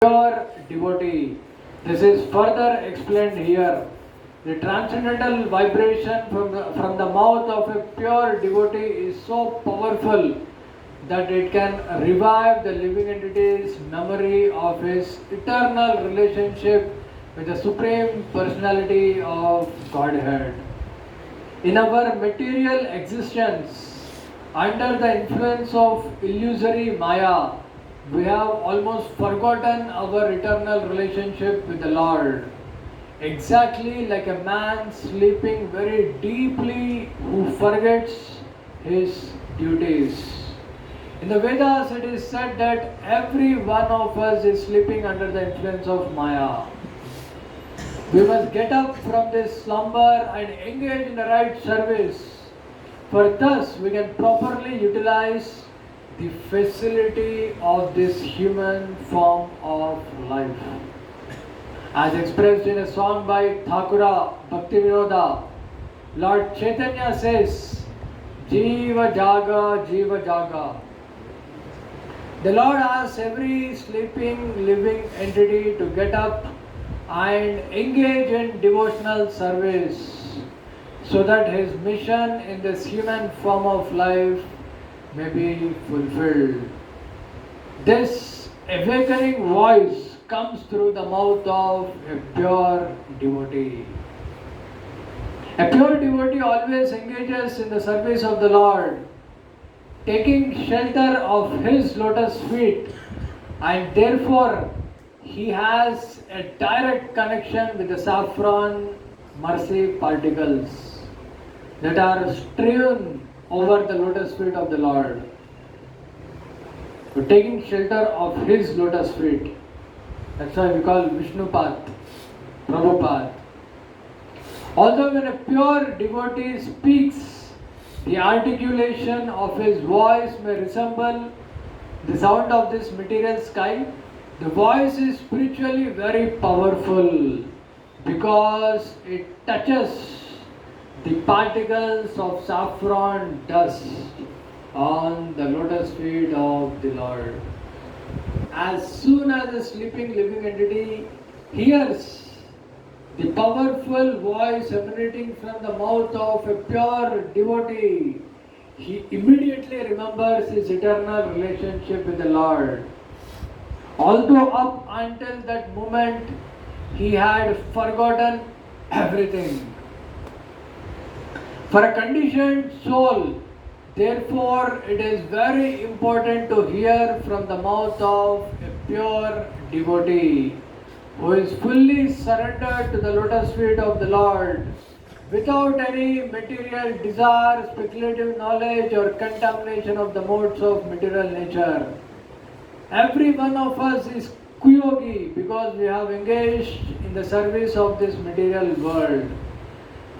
pure devotee. This is further explained here. The transcendental vibration from the mouth of a pure devotee is so powerful that it can revive the living entity's memory of his eternal relationship with the Supreme Personality of Godhead. In our material existence, under the influence of illusory Maya, we have almost forgotten our eternal relationship with the Lord. Exactly like a man sleeping very deeply who forgets his duties. In the Vedas, it is said that every one of us is sleeping under the influence of Maya. We must get up from this slumber and engage in the right service, for thus we can properly utilize the facility of this human form of life. As expressed in a song by Thakura Bhaktivinoda, Lord Chaitanya says, Jiva Jaga, Jiva Jaga. The Lord asks every sleeping, living entity to get up and engage in devotional service so that his mission in this human form of life may be fulfilled. This awakening voice comes through the mouth of a pure devotee. A pure devotee always engages in the service of the Lord, taking shelter of his lotus feet, and therefore he has a direct connection with the saffron mercy particles that are strewn over the lotus feet of the Lord. So taking shelter of his lotus feet. That's why we call Vishnu path, Prabhu path. Although when a pure devotee speaks, the articulation of his voice may resemble the sound of this material sky, the voice is spiritually very powerful because it touches the particles of saffron dust on the lotus feet of the Lord. As soon as a sleeping living entity hears the powerful voice emanating from the mouth of a pure devotee, he immediately remembers his eternal relationship with the Lord. Although up until that moment he had forgotten everything. For a conditioned soul, therefore, it is very important to hear from the mouth of a pure devotee who is fully surrendered to the lotus feet of the Lord without any material desire, speculative knowledge, or contamination of the modes of material nature. Every one of us is kuyogi because we have engaged in the service of this material world,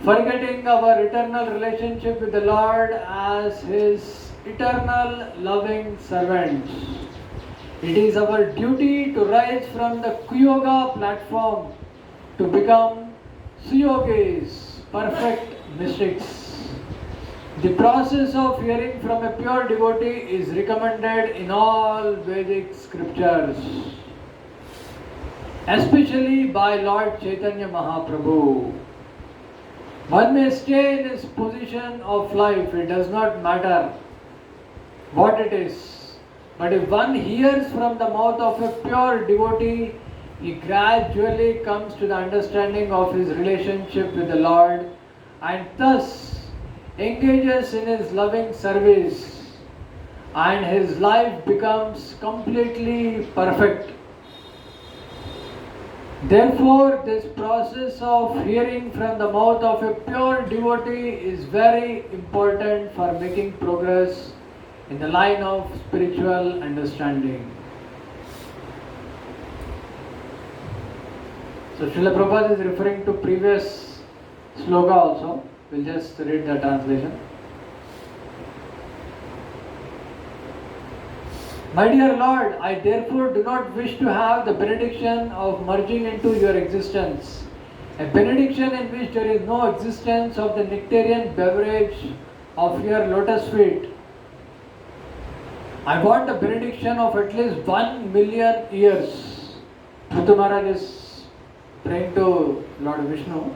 forgetting our eternal relationship with the Lord as His eternal loving servants. It is our duty to rise from the Kuyoga platform to become Suyogis, perfect mystics. The process of hearing from a pure devotee is recommended in all Vedic scriptures, especially by Lord Chaitanya Mahaprabhu. One may stay in his position of life, it does not matter what it is. But if one hears from the mouth of a pure devotee, he gradually comes to the understanding of his relationship with the Lord and thus engages in his loving service, and his life becomes completely perfect. Therefore, this process of hearing from the mouth of a pure devotee is very important for making progress in the line of spiritual understanding. So Srila Prabhupada is referring to previous sloka also. We'll just read the translation. My dear Lord, I therefore do not wish to have the benediction of merging into your existence, a benediction in which there is no existence of the nectarian beverage of your lotus feet. I want the benediction of at least 1 million years Prithu Maharaj is praying to Lord Vishnu.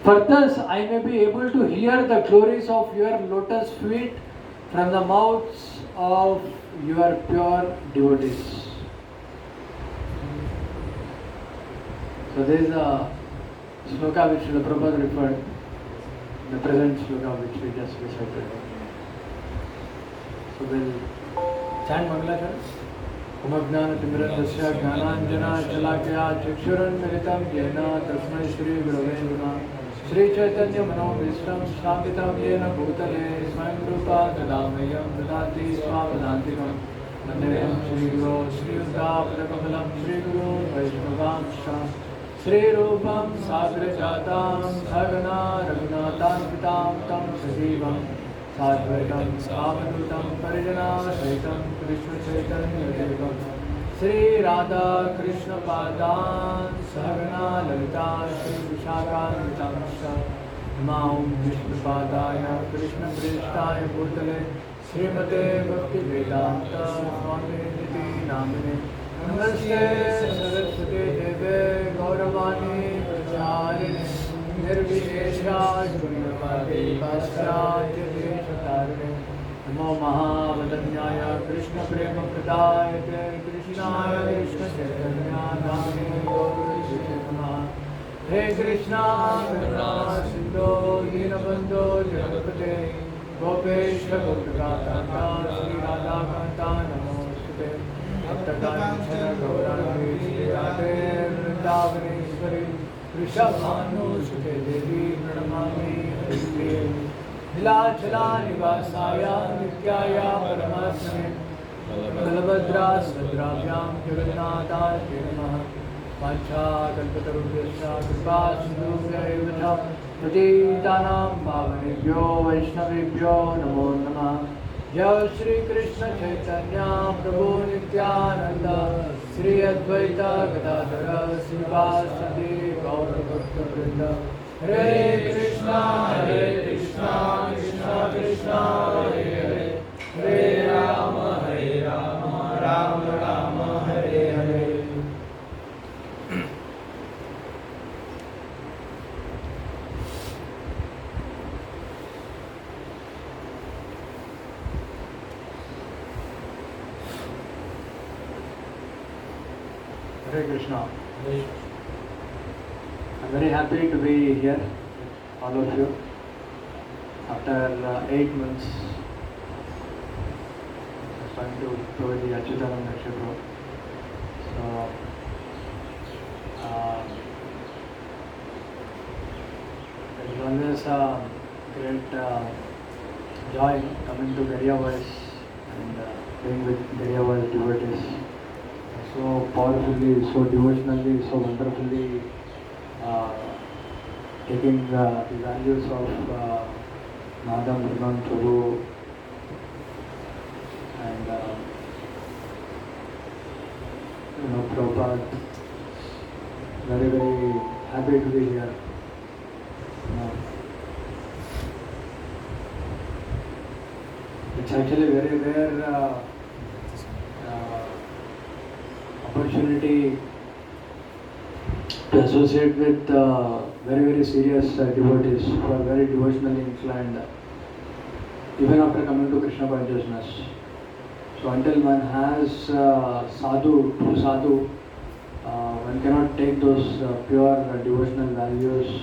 For thus I may be able to hear the glories of your lotus feet from the mouths of your pure devotees. So there is a sloka which the Prabhupada referred, the present sloka which we just recited. So we'll chant Mangalacharan. Kumajnana-timirandasya jnananjana-shalakya chakshurunmilitam yena tasmai Shri Gurave Namaha. Shri Chaitanya Manovistam Sthapitam yena bhutale swayam rupa tadamayam dadati swavadantikam. Vandeham Shri Guru Shri Uddhapadakamalam Shri Guru Vaishnavamsha Shri Rupam Sagrajatam Sagana Raghunatam Tam Sajivam Sadvaitam Savadutam Parijana Shaitam Krishna Chaitanya Devam Shri Radha Krishna Padan Sagana Lalita Shri Vishakanitam Maum Vishnu Padaya Krishna Prishtaya Bhutale Srimate Bhakti Vedanta Swami Niti Namine Namaste Saraswati Deve Gauravani Pracharine Nirvishesha Shunyavadi Paschatya Deshatarine Namo Mahavadanyaya Krishna Prema Pradayate Krishnaya Krishna Chaitanya Namine Gauri Namaha He Krishna Karuna Sindhu Dinabandhu Jagapate Gopeshra Gopikatanta Sri Radha Kanta Namosute Bhaktakanchana Gaurani Sri Radhe Vrindavani Rishabhanu Sute Devi Pranamami Haripriye Nilachala Nivasaya Nityaya Paramasane Balabhadra Sadravyam Jagannatha Namaha Pancha Kalpatarubhyasya Kripa Sindhubhya Evacha Patitanam Bhavanebhyo Vaishnavebhyo Namo Namah Jai Shri Krishna Chaitanya Prabhu Nityananda Shri Advaita Gadadhara Srivasadi Gaura Bhakta Vrinda Hare Krishna Krishna Krishna Hare Hare Hare Rama Rama Rama Hare Hare. Hare Krishna. I'm very happy to be here, all of you. After 8 months, I'm trying to provide the Achyutanam Nakshatra. So, it's always a great joy coming to Gariya Voice and being with Gariya Voice devotees. So powerfully, so devotionally, so wonderfully taking the values of Madam Brahman Prabhu and Prabhupada. Very, very happy to be here. It's actually very rare opportunity to associate with very, very serious devotees who are very devotionally inclined, even after coming to Krishna consciousness. So until one has sadhu, true sadhu, one cannot take those pure devotional values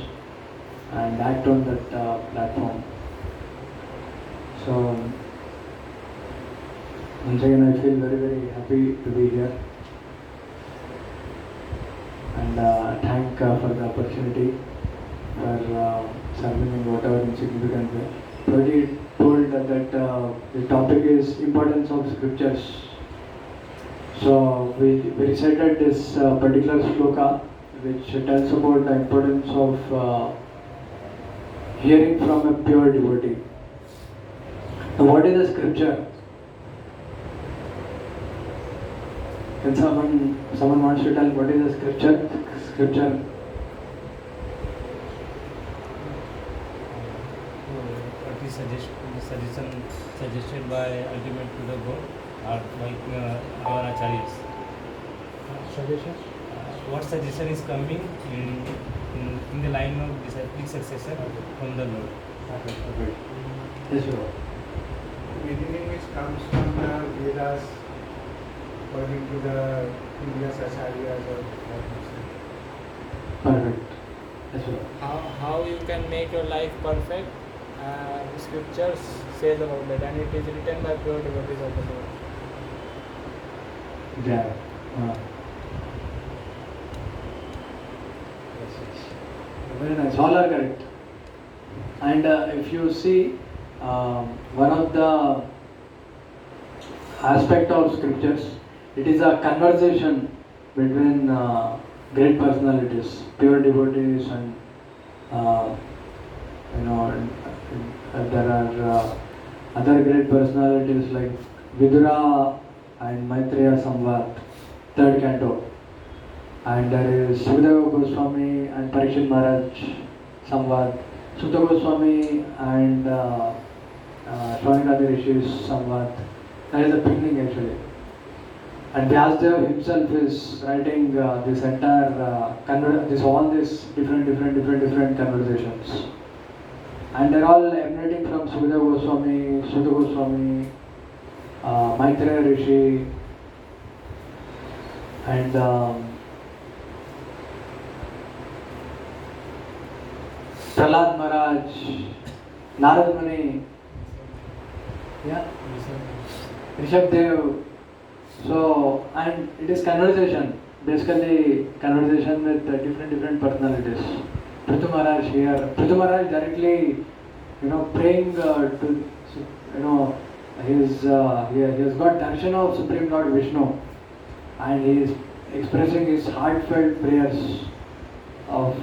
and act on that platform. So once again I feel very, very happy to be here. And thank for the opportunity for serving in whatever insignificant way. Already told that the topic is importance of scriptures. So we recited this particular sloka which tells about the importance of hearing from a pure devotee. Now what is the scripture? Can someone wants to tell what is the scripture? Scripture. What is suggested by ultimate Buddha God or by our acharyas? Suggestion? what suggestion is coming in the line of disciplic succession from the Lord. Okay. Yes, sir. Beginning which comes from the Vedas according to the previous acharyas or Perfect. Yes, sir. How you can make your life perfect, scriptures says about that, and it is written by pure devotees of the Lord. Yeah. Very nice. All are correct. And if you see, one of the aspect of scriptures, it is a conversation between great personalities, pure devotees, and there are other great personalities like Vidura and Maitreya Samvad, third canto. And there is Sukadeva Goswami and Parikshit Maharaj Samvad, Sutta Goswami and Shaunikadi Rishi's Samvad. That is the beginning actually. And Vyasdev himself is writing this entire all these different conversations. And they're all emanating from Sukadeva Goswami, Sutta Goswami, Maitreya Rishi, and Prahlad Maharaj, Narad Muni, yeah, Rishabh Dev. So, and it is conversation, basically conversation with different personalities. Prithu Maharaj here, Prithu Maharaj directly, praying to, he has got darshan of Supreme Lord Vishnu, and he is expressing his heartfelt prayers of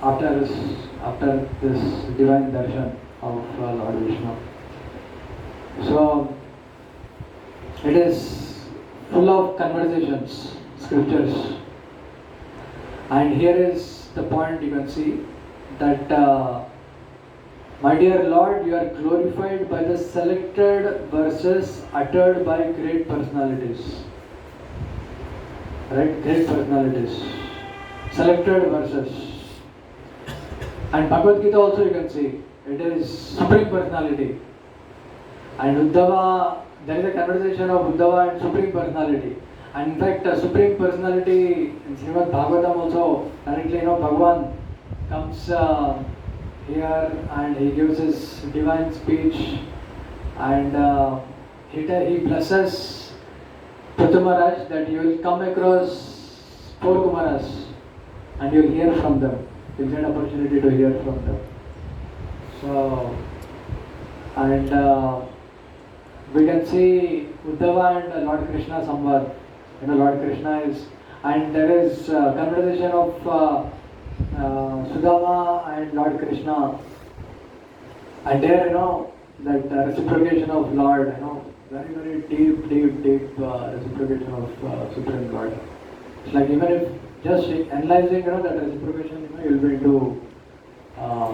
after this divine darshan of Lord Vishnu. So it is full of conversations, scriptures, and here is the point you can see that my dear Lord, you are glorified by the selected verses uttered by great personalities. Right? Great personalities. Selected verses. And Bhagavad Gita also you can see, it is Supreme Personality. And Uddhava, there is a conversation of Uddhava and Supreme Personality. And in fact, Supreme Personality in Srimad Bhagavatam also, directly, Bhagavan comes here and he gives his divine speech, and he blesses Prithu Maharaj that you will come across 4 Kumaras and you will hear from them. You will get opportunity to hear from them. So, and we can see Uddhava and Lord Krishna Samvad. Lord Krishna is, and there is conversation of Sudama and Lord Krishna, and there that reciprocation of Lord, very deep reciprocation of Supreme Lord. It's like even if just analyzing that reciprocation, you'll be into a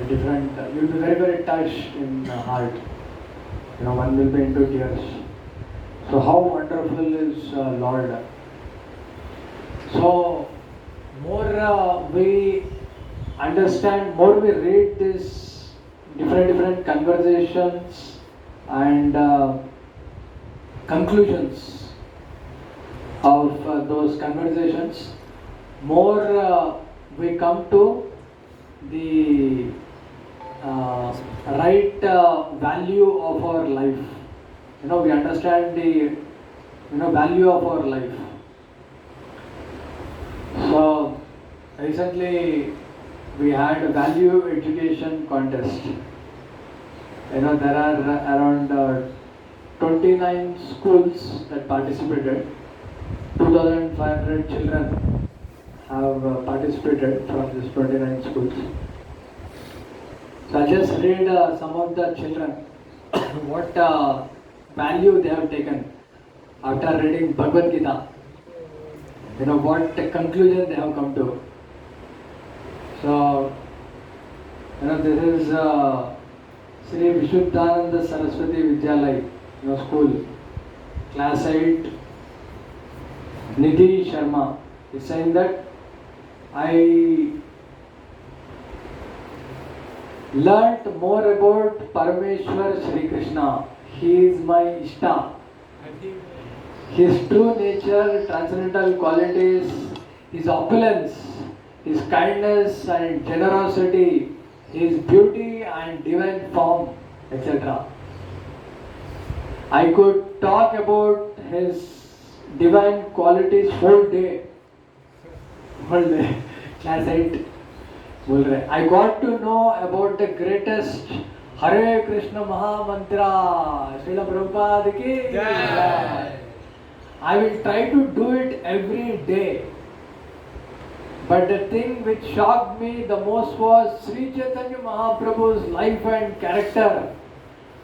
different. You'll be very touched in heart. One will be into tears. So how wonderful is Lord. So more we understand, more we read these different conversations and conclusions of those conversations, more we come to the right value of our life. We understand the value of our life. So recently we had a value education contest. There are around 29 schools that participated. 2,500 children have participated from these 29 schools. So I'll just read some of the children what value they have taken after reading Bhagavad Gita. What conclusion they have come to. So, this is Sri Vishuddhananda Saraswati Vidyalaya, school, class 8, Nidhi Sharma, is saying that I learnt more about Parameshwar Sri Krishna. He is my Ishta. His true nature, transcendental qualities, his opulence, his kindness and generosity, his beauty and divine form, etc. I could talk about his divine qualities whole day. Class 8 बोल रहे. I got to know about the greatest Hare Krishna Mahamantra. Srila Prabhupada ki jai. I will try to do it every day. But the thing which shocked me the most was Sri Chaitanya Mahaprabhu's life and character.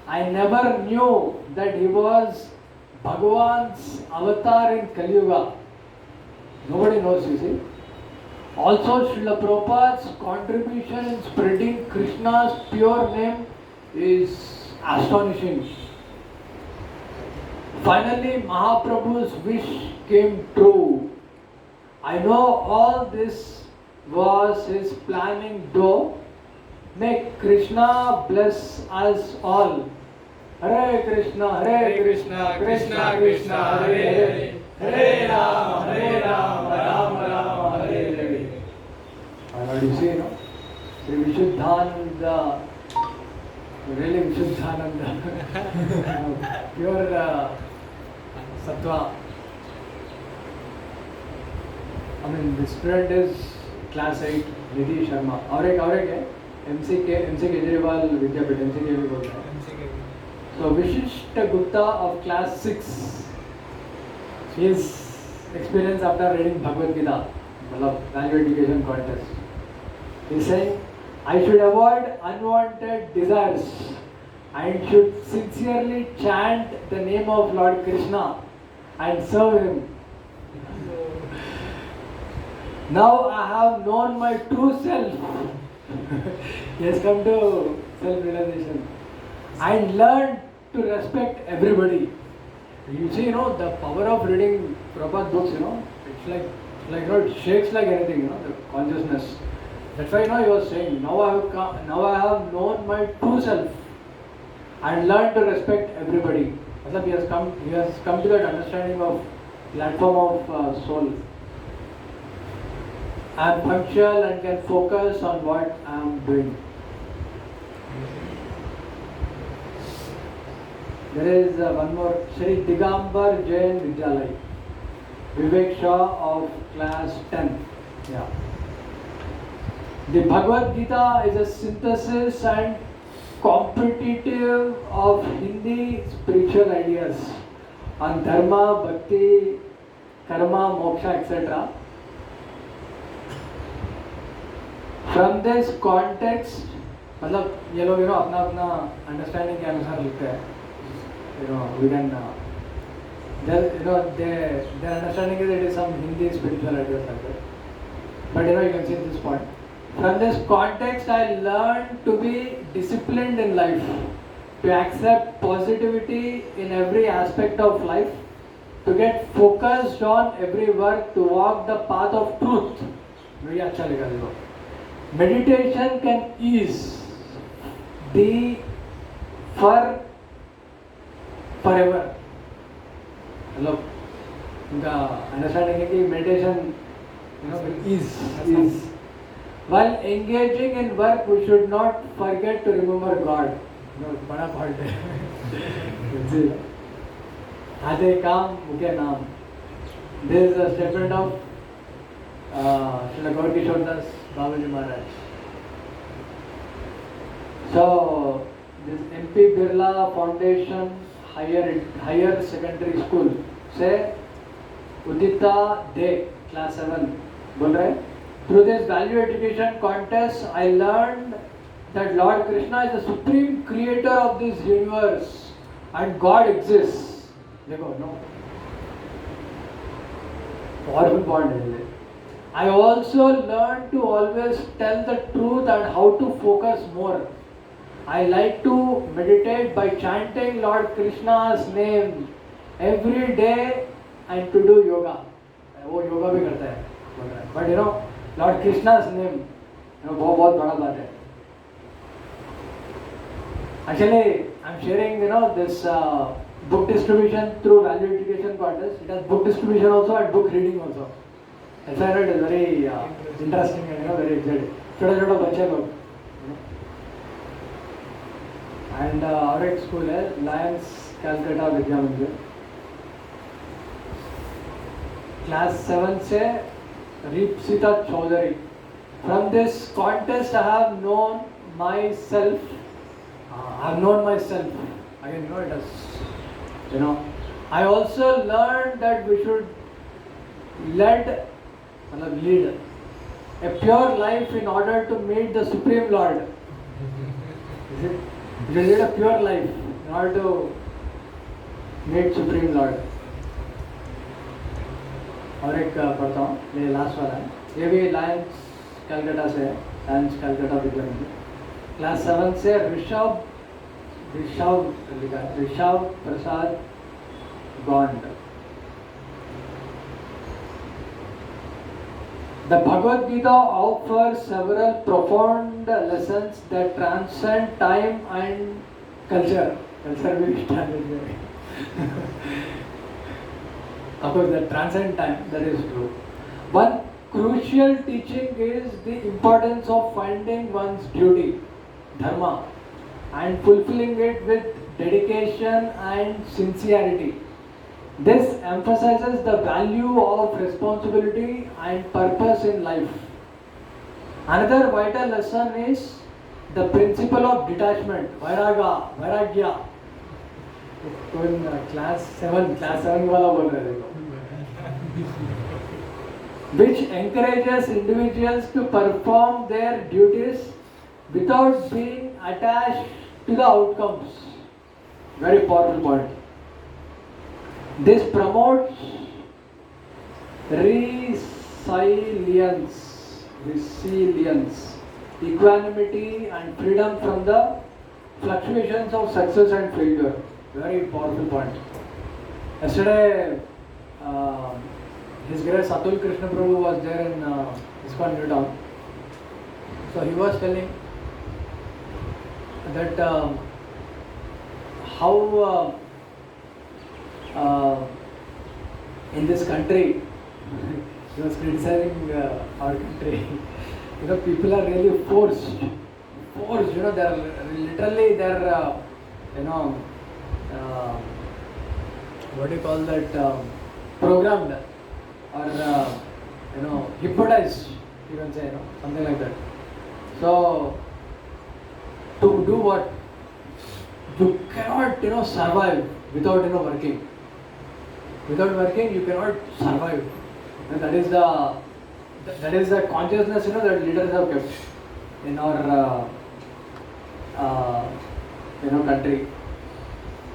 I never knew that he was Bhagavan's avatar in Kali Yuga. Nobody knows, you see. Also, Srila Prabhupada's contribution in spreading Krishna's pure name is astonishing. Finally, Mahaprabhu's wish came true. I know all this was his planning, though. May Krishna bless us all. Hare Krishna, Krishna Krishna, Hare Hare, Hare Rama, Rama Rama, Hare Hare. And you see, no? Sri Vishuddhananda, really Vishuddhananda, pure Sattva. I mean, the student is class 8, Nidhi Sharma. और एक है MC Kejriwal विद्यापीठ MC के भी बोलते हैं. So Vishishta Gupta of class 6, his experience after reading Bhagavad Gita, मतलब value education contest. He's saying, I should avoid unwanted desires and should sincerely chant the name of Lord Krishna and serve him. Now I have known my true self. He has come to self-realization and learned to respect everybody. You see, the power of reading Prabhupada books, it's like it shakes like anything, the consciousness. That's why, he was saying, now I have known my true self and learned to respect everybody. He has come to that understanding of platform of soul. I am punctual and can focus on what I am doing. There is one more, Sri Digambar Jain Vidyalaya, Vivek Shah of class 10. Yeah. The Bhagavad Gita is a synthesis and competitive of Hindi spiritual ideas on dharma, bhakti, karma, moksha, etc. From this context, मतलब ये लोग अपना understanding के अनुसार लिखते हैं. We can their understanding is it is some Hindi spiritual ideas like that. But you can see this point. From this context, I learned to be disciplined in life, to accept positivity in every aspect of life, to get focused on every work, to walk the path of truth. Very अच्छा लिखा देखो. Meditation can ease the forever. मतलब उनका understanding है कि meditation will ease. While engaging in work, we should not forget to remember God. बड़ा point है. आधे काम मुख्य नाम. This is a statement of Srila Gaur Kishore Das Babaji Maharaj. So this MP Birla Foundation higher secondary school से Udita De class 7 बोल रहे हैं. Through this value education contest, I learned that Lord Krishna is the supreme creator of this universe and God exists. देखो, no. Powerful point है. I also learned to always tell the truth and how to focus more. I like to meditate by chanting Lord Krishna's name every day and to do yoga. वो योगा भी करता है बोल रहा है. But you know, Lord Krishna's name, you know, बहुत बहुत बड़ा बात है. Actually, I'm sharing, you know, this book distribution through value education contest. It has book distribution also and book reading also. I find it very interesting and, you know, very exciting. छोटे छोटे बच्चे लोग. And और एक school है Lions Calcutta विद्या मंदिर. Class 7 से Reepsita Chaudhary. From this contest, I have known myself. Again, you know, it has, you know. I also learned that we should lead a pure life in order to meet the Supreme Lord. Is it? We should lead a pure life in order to meet Supreme Lord. और एक पढ़ता हूँ, ये last वाला है. ये भी Lions Calcutta से है, लायंस कलकत्ता विद्या मंदिर. क्लास 7 से ऋषभ लिखा है, ऋषभ प्रसाद Gond. The Bhagavad Gita offers several profound lessons that transcend time and culture. Culture भी standard है. Of course, that transcend time, that is true. One crucial teaching is the importance of finding one's duty, dharma, and fulfilling it with dedication and sincerity. This emphasizes the value of responsibility and purpose in life. Another vital lesson is the principle of detachment, vairagya. Class 7 वाला बोल रहे देखो. Which encourages individuals to perform their duties without being attached to the outcomes. Very powerful point. This promotes resilience, equanimity and freedom from the fluctuations of success and failure. Very powerful point. Yesterday, His Grace Atul Krishna Prabhu was there in ISKCON New Town. So he was telling that how in this country, he was criticizing our country. You know, people are really forced. You know, they're literally you know, what do you call that? Programmed or you know, hypnotized. You can say, you know, something like that. So to do what? You cannot, you know, survive without, you know, working. Without working, you cannot survive. And that is the consciousness, you know, that leaders have kept in our you know, country.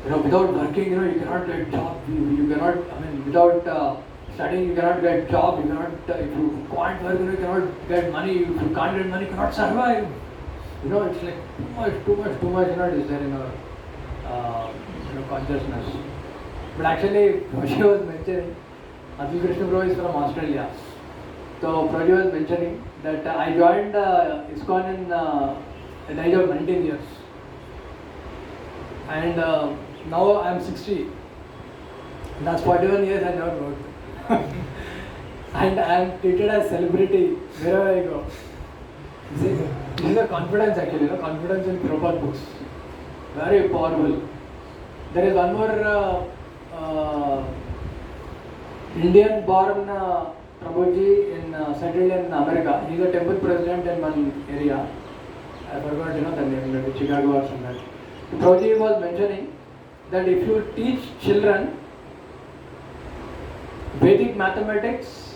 You know, without working, you know, you cannot get job. You cannot. I mean, without studying, you cannot get job. You cannot. If you can't work, you know, you cannot get money. If you can't get money, you cannot survive. You know, it's like too much. You know, is there in our you know, consciousness. But actually, Prabhuji was mentioning, Atul Krishna Prabhu is from Australia. So Prabhuji was mentioning that I joined ISKCON in at the age of 19 years. And now I am 60. Last 41 years I never worked. And I am treated as celebrity wherever I go. See, this is a confidence actually, you know, confidence in Prabhupada books. Very powerful. There is one more Indian born Prabhuji settled in America. He is a temple president in one area. I forgot, you know, the name, maybe Chicago or something. Prabhuji was mentioning that if you teach children Vedic mathematics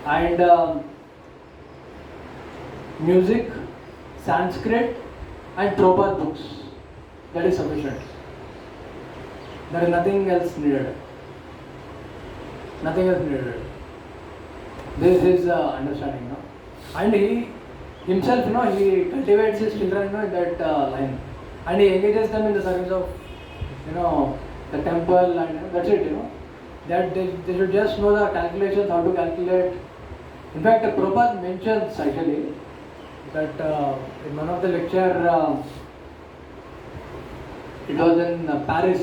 and music, Sanskrit and Prabhupada books, that is sufficient. There is nothing else needed. Nothing else needed. This is understanding, no? And he himself, you know, he cultivates his children, you know, in that line. And he engages them in the service of, you know, the temple, and that's it, That they should just know the calculations, how to calculate. In fact, Prabhupada mentions actually that in one of the lecture, it was in Paris,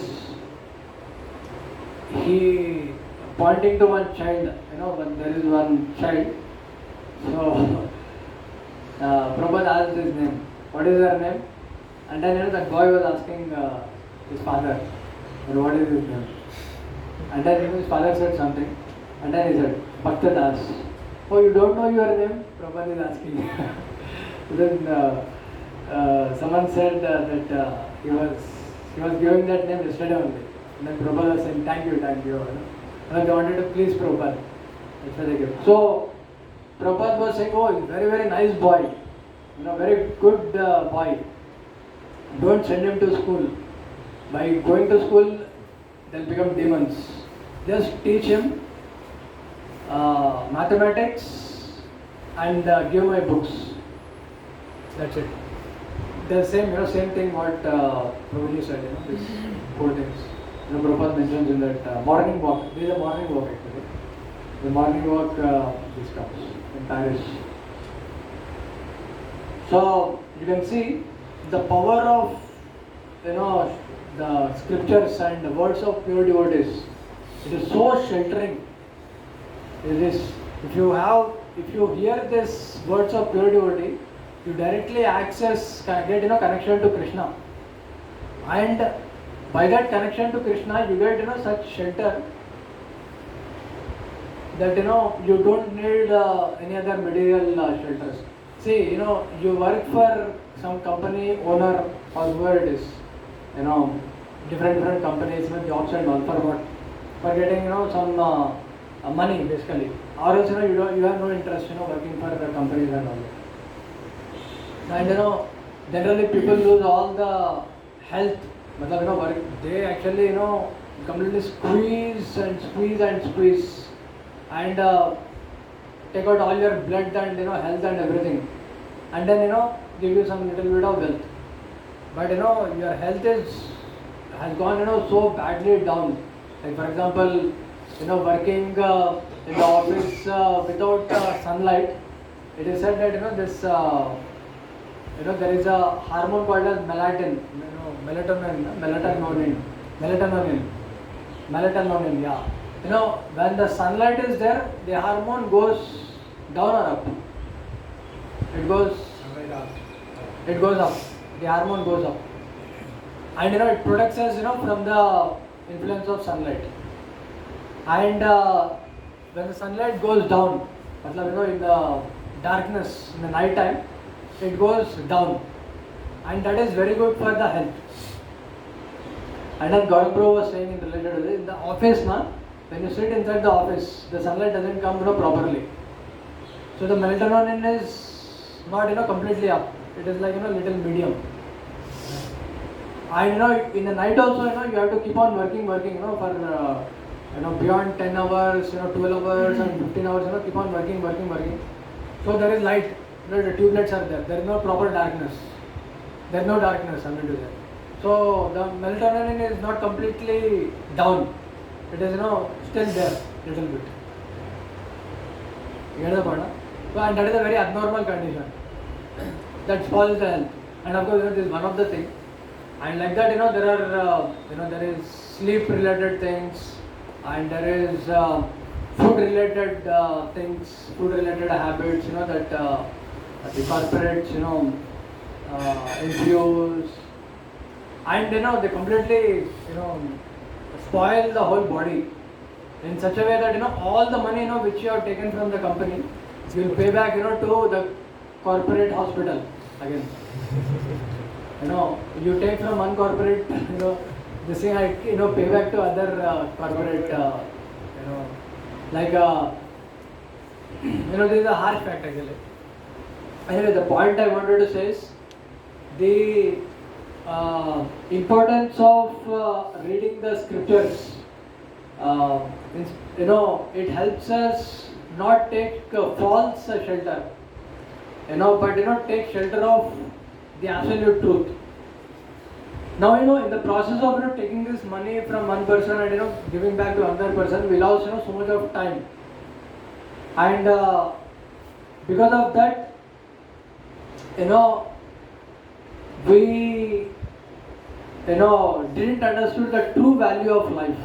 he pointing to one child, when there is one child, so Prabhupada asked his name, what is her name? And then that boy was asking his father, what is his name? And then his father said something, and then he said, Bhakta Das. Oh, you don't know your name? Prabhupada is asking. Then someone said that he was giving that name yesterday only. And then Prabhupada was saying, thank you. And they wanted to please Prabhupada. That's why they gave. So Prabhupada was saying, oh, he's very, very nice boy. Very good boy. Don't send him to school. By going to school, they'll become demons. Just teach him mathematics and give my books. That's it. The same thing what Prabhuji said, these 4 things. Prabhupada mentions in that morning walk. This is a morning walk actually. The morning walk, this comes in Paris. So you can see the power of the scriptures and the words of pure devotees. It is so sheltering. It is, if you hear this words of pure devotee, you directly get connection to Krishna, and by that connection to Krishna, you get such shelter that you don't need any other material shelters. See, you work for some company owner or whoever it is, different companies, jobs and all, for what? For getting some money basically, or else you have no interest working for the companies and all. And generally people lose all the health. They actually completely squeeze and take out all your blood and health and everything, and then give you some little bit of wealth. But your health has gone so badly down. Like for example, working in the office without sunlight, it is said that this there is a hormone called as melatonin, yeah. When the sunlight is there, the hormone goes down or up? It goes up. The hormone goes up. And it protects us from the influence of sunlight. And when the sunlight goes down, in the darkness, in the night time, it goes down, and that is very good for the health. And then Gaurav Prabhu was saying in related to this, in the office when you sit inside the office, the sunlight doesn't come properly, so the melatonin is not completely up. It is like little medium. And in the night also you have to keep on working for beyond 10 hours, 12 hours and 15 hours, keep on working. So there is light. The tubelets are there. There is no proper darkness. There is no darkness, I mean to say. So the melatonin is not completely down. It is still there, little bit. You get the point? So, and that is a very abnormal condition. That spoils the health. And of course, this is one of the things. And like that, there are there is sleep related things, and there is food related things, food related habits. That the corporates infuse, and they completely spoil the whole body in such a way that all the money which you have taken from the company, you will pay back to the corporate hospital again. You take from one corporate this thing, I pay back to other corporate like this is a harsh fact actually. Anyway, the point I wanted to say is the importance of reading the scriptures. It helps us not take false shelter, but take shelter of the absolute truth. Now, in the process of taking this money from one person and giving back to another person, we lost so much of time, and because of that, we didn't understood the true value of life.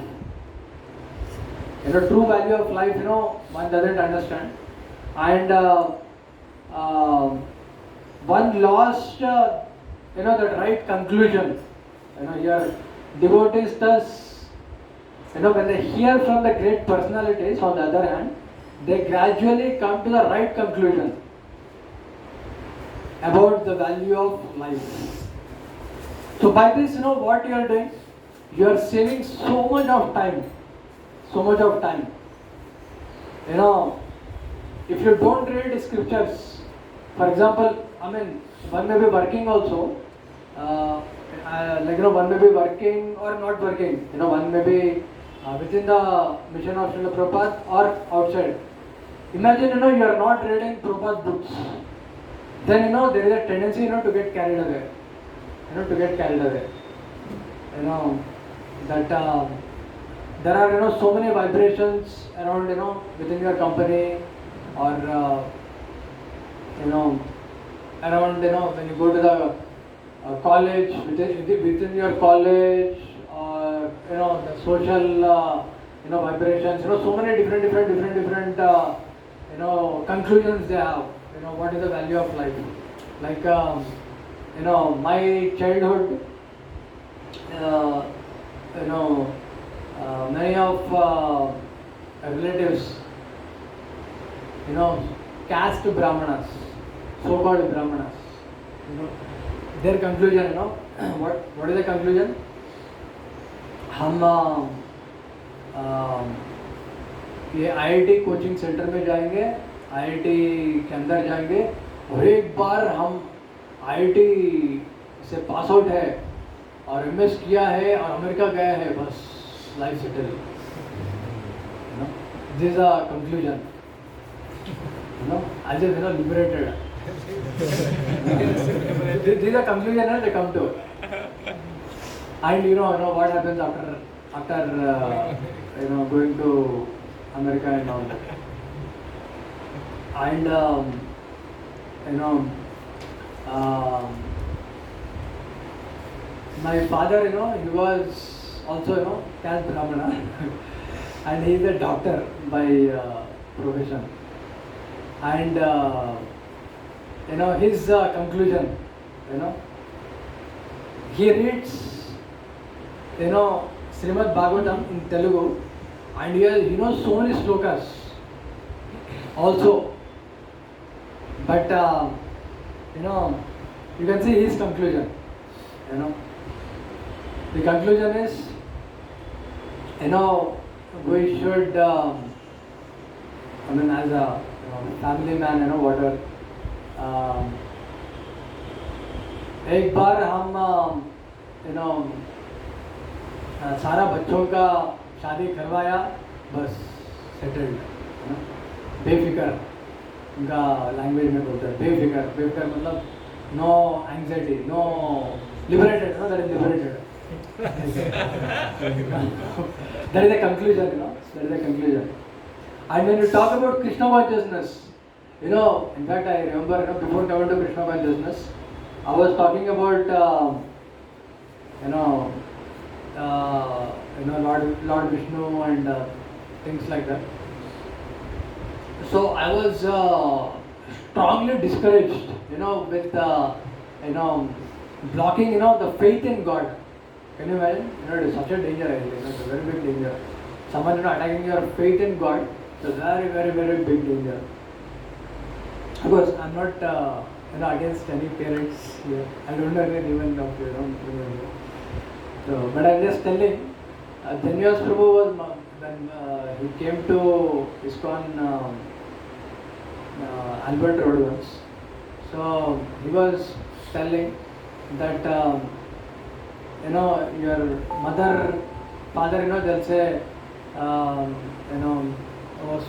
True value of life, one doesn't understand, and one lost the right conclusion. Your devotees thus, when they hear from the great personalities, on the other hand, they gradually come to the right conclusion about the value of life. So by this, what you are doing, you are saving so much of time. So much of time. If you don't read scriptures, for example, one may be working also, one may be working or not working, one may be within the mission of Srila Prabhupada or outside. Imagine, you are not reading Prabhupada's books. Then, there is a tendency, to get carried away. That there are, so many vibrations around, within your company or, around, when you go to the college, within your college, or, the social, vibrations, so many different, conclusions they have, what is the value of life. Like, my childhood, many of relatives, caste Brahmanas, so-called Brahmanas, their conclusion, what is the conclusion? हम ये IIT coaching centre में जाएंगे, IIT के अंदर जाएंगे और एक बार हम आईआईटी से पास आउट है और एमएस किया है और अमेरिका गया है, बस life settle. This is a conclusion. As if liberated. This is a conclusion they come to. And what happens after going to America and all that. And my father, he was also caste Brahmana, and he is a doctor by profession. And his conclusion, he reads Srimad Bhagavatam in Telugu, and he knows so many slokas also. But you can see his conclusion. The conclusion is, we should, as a family man, whatever. एक बार हम सारा बच्चों का शादी करवाया, बस settled. बेफिक्र, उनका लैंग्वेज में बोलते हैं बेफिक्र मतलब no anxiety, no liberated, that is liberated. That is the conclusion, that is the conclusion. And when you talk about Krishna consciousness, in fact I remember, before coming to Krishna consciousness, I was talking about, Lord Vishnu and things like that. So I was strongly discouraged, with blocking, the faith in God. Can you imagine? It is such a danger, I think. It's a very big danger. Someone attacking your faith in God, it's a very, very, very big danger. Of course, I'm not against any parents here. I don't know even of So, but I'm just telling, Dhanyas Prabhu was, when he came to ISKCON Albert Road once, so he was telling that, your mother, father, they'll say, oh,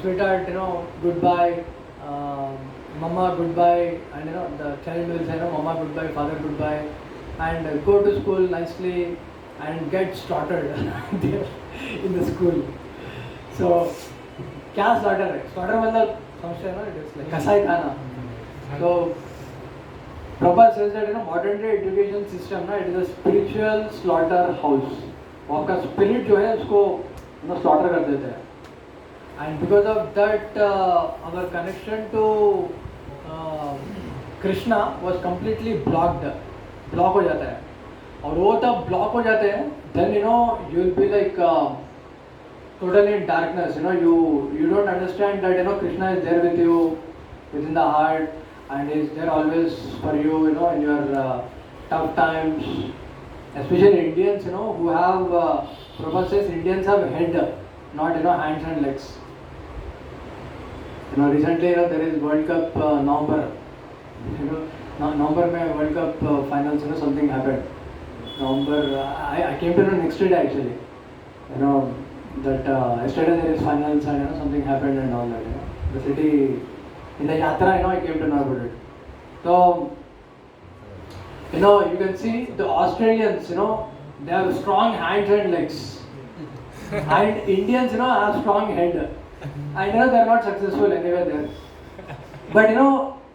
sweetheart, goodbye, mama, goodbye, and the child will say, mama, goodbye, father, goodbye, and go to school nicely and get slaughtered there in the school. So क्या slaughter है? Slaughter मतलब समझते हैं ना? It is like कसाई खाना. So Prabhupada says that modern day education system it is a spiritual slaughterhouse. वो आपका spirit जो है उसको slaughter कर देते हैं. And because of that, our connection to Krishna was completely blocked. Block हो जाता है. और वो तब block हो जाते हैं, then you will be like totally in darkness. You don't understand that Krishna is there with you within the heart and is there always for you. In your tough times. Especially Indians, who have Prabhupada says Indians have head, not hands and legs. Recently there is World Cup November. November में World Cup finals something happened. November I came to know next day actually. That yesterday there is finals and something happened and all that. The city in the yatra I came to know about it. So you can see the Australians they have strong hands and legs. And Indians have strong head. I know they are not successful anywhere there. But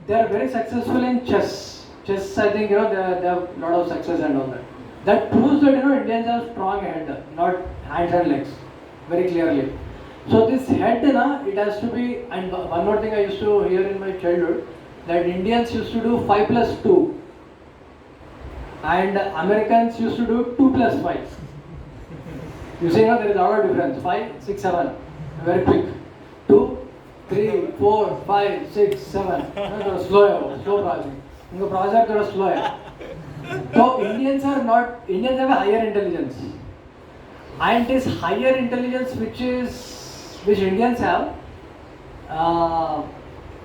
they are very successful in chess. Chess I think they have a lot of success and all that. That proves that Indians have strong head, not hands and legs, very clearly. So this head it has to be, and one more thing I used to hear in my childhood, that Indians used to do 5 plus 2 and Americans used to do 2 plus 5. You see there is a lot of difference. 5, 6, 7, very quick. 2, 3, 4, 5, 6, 7. Slow processing. The processor is slow. So Indians have a higher intelligence. And this higher intelligence which Indians have,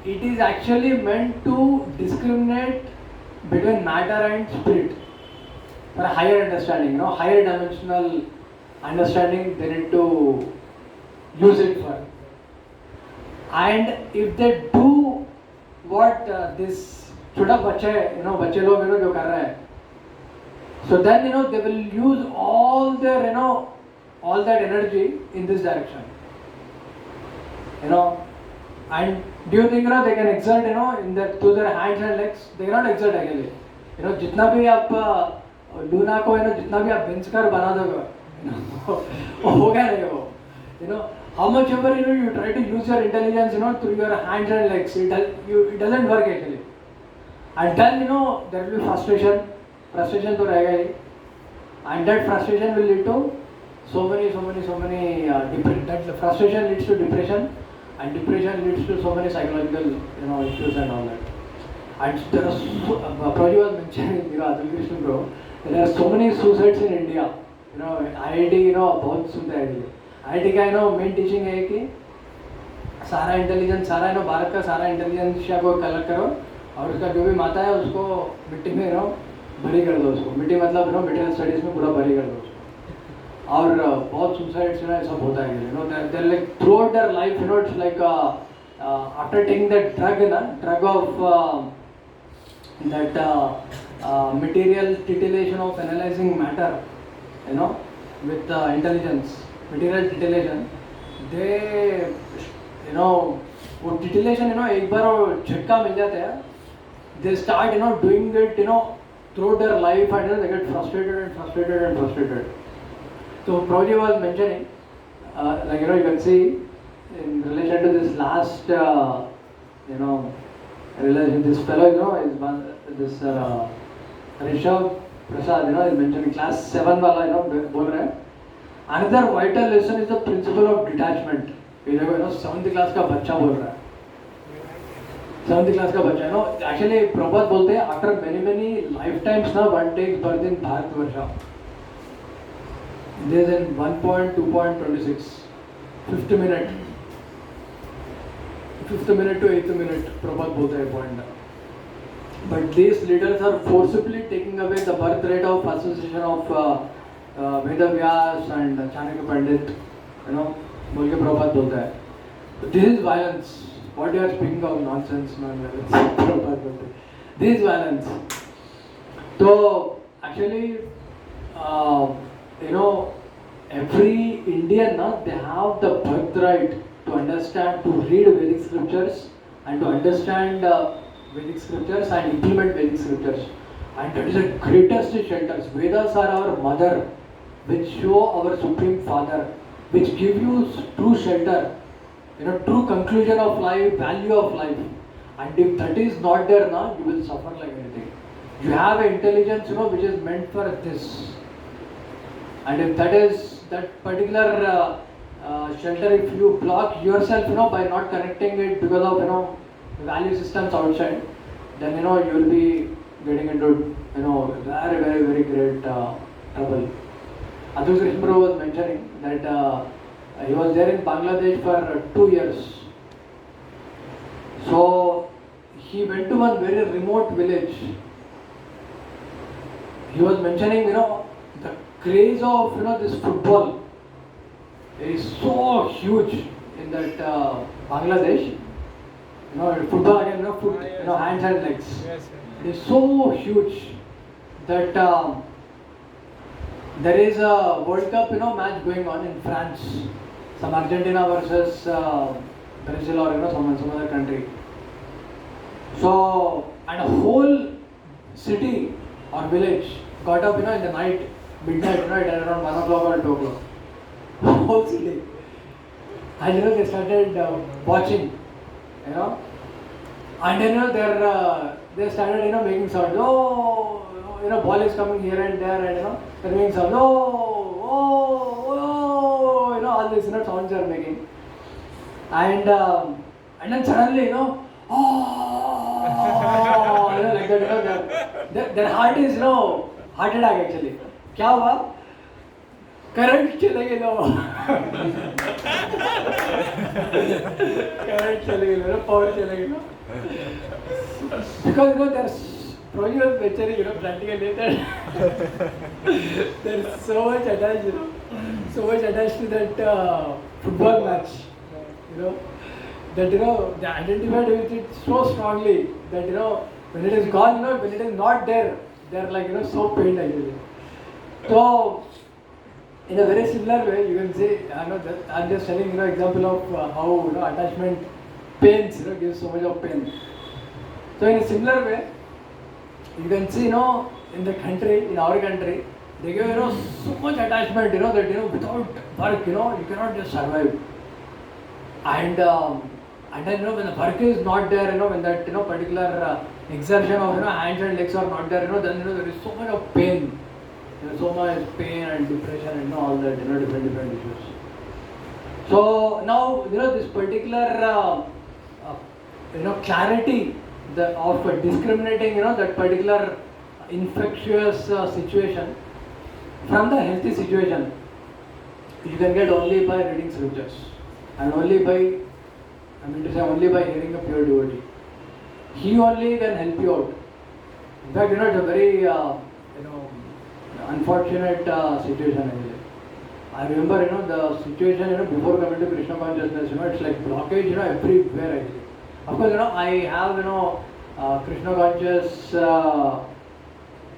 it is actually meant to discriminate between matter and spirit. For a higher understanding, higher dimensional understanding, they need to use it for. And if they do what this छोटा बच्चे बच्चे लोग जो कर रहे हैं, so then they will use all their all that energy in this direction. And do you think they can exert in their through their hands and legs? They cannot exert actually. जितना भी आप Luna को जितना भी आप bench कर बना दोगे होगा नहीं वो. How much ever you try to use your intelligence through your hands and legs, it doesn't work actually. And then there will be frustration तो रहेगा ही, and that frustration will lead to so many that frustration leads to depression, and depression leads to so many psychological issues and all that. And there are Prabhuji was mentioning Atul Krishna bro, there are so many suicides in India. IIT बहुत सुनते हैं. IIT का main teaching है कि सारा intelligence Bharat का सारा intelligence को कलेक्ट करो और उसका जो भी माता है उसको मिट्टी में भरी कर दो उसको. मिट्टी मतलब मटेरियल स्टडीज में पूरा भरी कर दो उसको. और बहुत सुसाइड्स सब होता है. they're like throughout their life it's like after taking that drug of that material titillation of analyzing matter with intelligence, material titillation, they वो titillation एक बार वो झटका मिल जाता है, they start doing it throughout their life and they get frustrated. So Prabhuji was mentioning like you can see in relation to this last relation, this fellow is one, this Rishabh Prasad is mentioning class 7 वाला बोल रहे हैं. Another vital lesson is the principle of detachment. ये देखो 7th class का बच्चा बोल रहा है. 7th class का बच्चा actually Prabhupada बोलते हैं after many lifetimes one takes birth in Bharatvarsha. There is in 1.2.26 5th minute to 8th minute Prabhupada बोलते हैं point. But these leaders are forcibly taking away the birth rate of association of Vedavyas and Chanakya Pandit, बोल के Prabhupada बोलता है. This is violence. What you are speaking of nonsense, non-violence. Prabhupada बोलते हैं. This is violence. तो Actually, you know, every Indian, they have the birthright to understand, to read Vedic scriptures and to understand Vedic scriptures and implement Vedic scriptures. And that is the greatest shelters. Vedas are our mother, which show our Supreme Father, which give you true shelter, true conclusion of life, value of life. And if that is not there now, you will suffer like anything. You have an intelligence, which is meant for this. And if that particular shelter, if you block yourself, by not connecting it because of, value systems outside, then, you will be getting into, very, very, very great trouble. Adhus Krishna Prabhu was mentioning that he was there in Bangladesh for 2 years. So he went to one very remote village. He was mentioning, the craze of, this football is so huge in that Bangladesh. Football again, hands and legs. Yes, It is so huge that there is a World Cup, match going on in France. Some Argentina versus Brazil or some other country. So, and a whole city or village got up, in the night, midnight, at around 1 o'clock or 2 o'clock. Whole city. And they started watching, and then they started, making sound. Oh, ball is coming here and there, and they're making sound. Oh, oh, oh, all these sounds are making. And then suddenly, oh, like that, their heart is, heart attack actually. क्या हुआ? Current चले गए current चले गए power चले गए because there's probably was mentioning practically that there's so much attached to that football match, that they identified with it so strongly that when it is gone, when it is not there, they're like so pained actually. So in a very similar way, you can say, I'm just telling example of how attachment pains gives so much of pain. So in a similar way, you can see in the country, in our country, they give so much attachment that without work you cannot just survive. And then when the work is not there, when that particular exertion of hands and legs are not there, then there is so much of pain. So much pain and depression and all that, different issues. So now, this particular, clarity of discriminating, that particular infectious situation from the healthy situation, you can get only by reading scriptures and only by hearing a pure devotee. He only can help you out. In fact, it's a very, unfortunate situation actually. I remember, the situation, before coming to Krishna consciousness, it's like blockage, everywhere actually. Of course, I have, Krishna conscious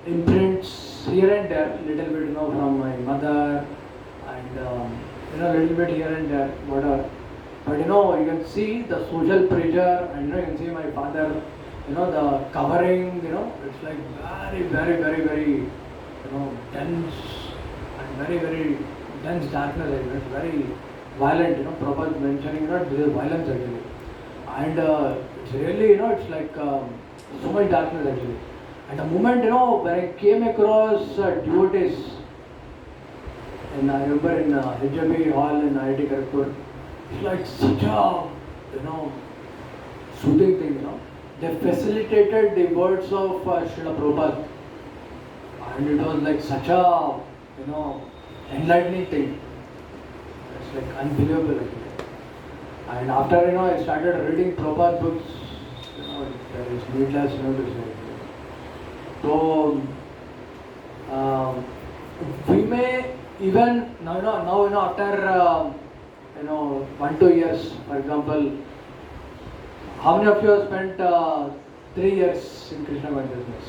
imprints here and there, little bit, from my mother and, little bit here and there, whatever. But, you can see the social pressure and, you can see my father, the covering, it's like very, very, very, very, dense and very, very dense darkness actually. It's very violent, Prabhupada mentioning, this is violence actually. And it's really, it's like so much darkness actually. And the moment, when I came across devotees, and I remember in HG Hall in IIT Kharagpur, it's like such a, soothing thing, They facilitated the words of Srila Prabhupada. And it was like such a, enlightening thing. It's like unbelievable actually. And after, I started reading Prabhupada books, there is needless, to say. So, we may even, now after, 1-2 years, for example, how many of you have spent 3 years in Krishna consciousness?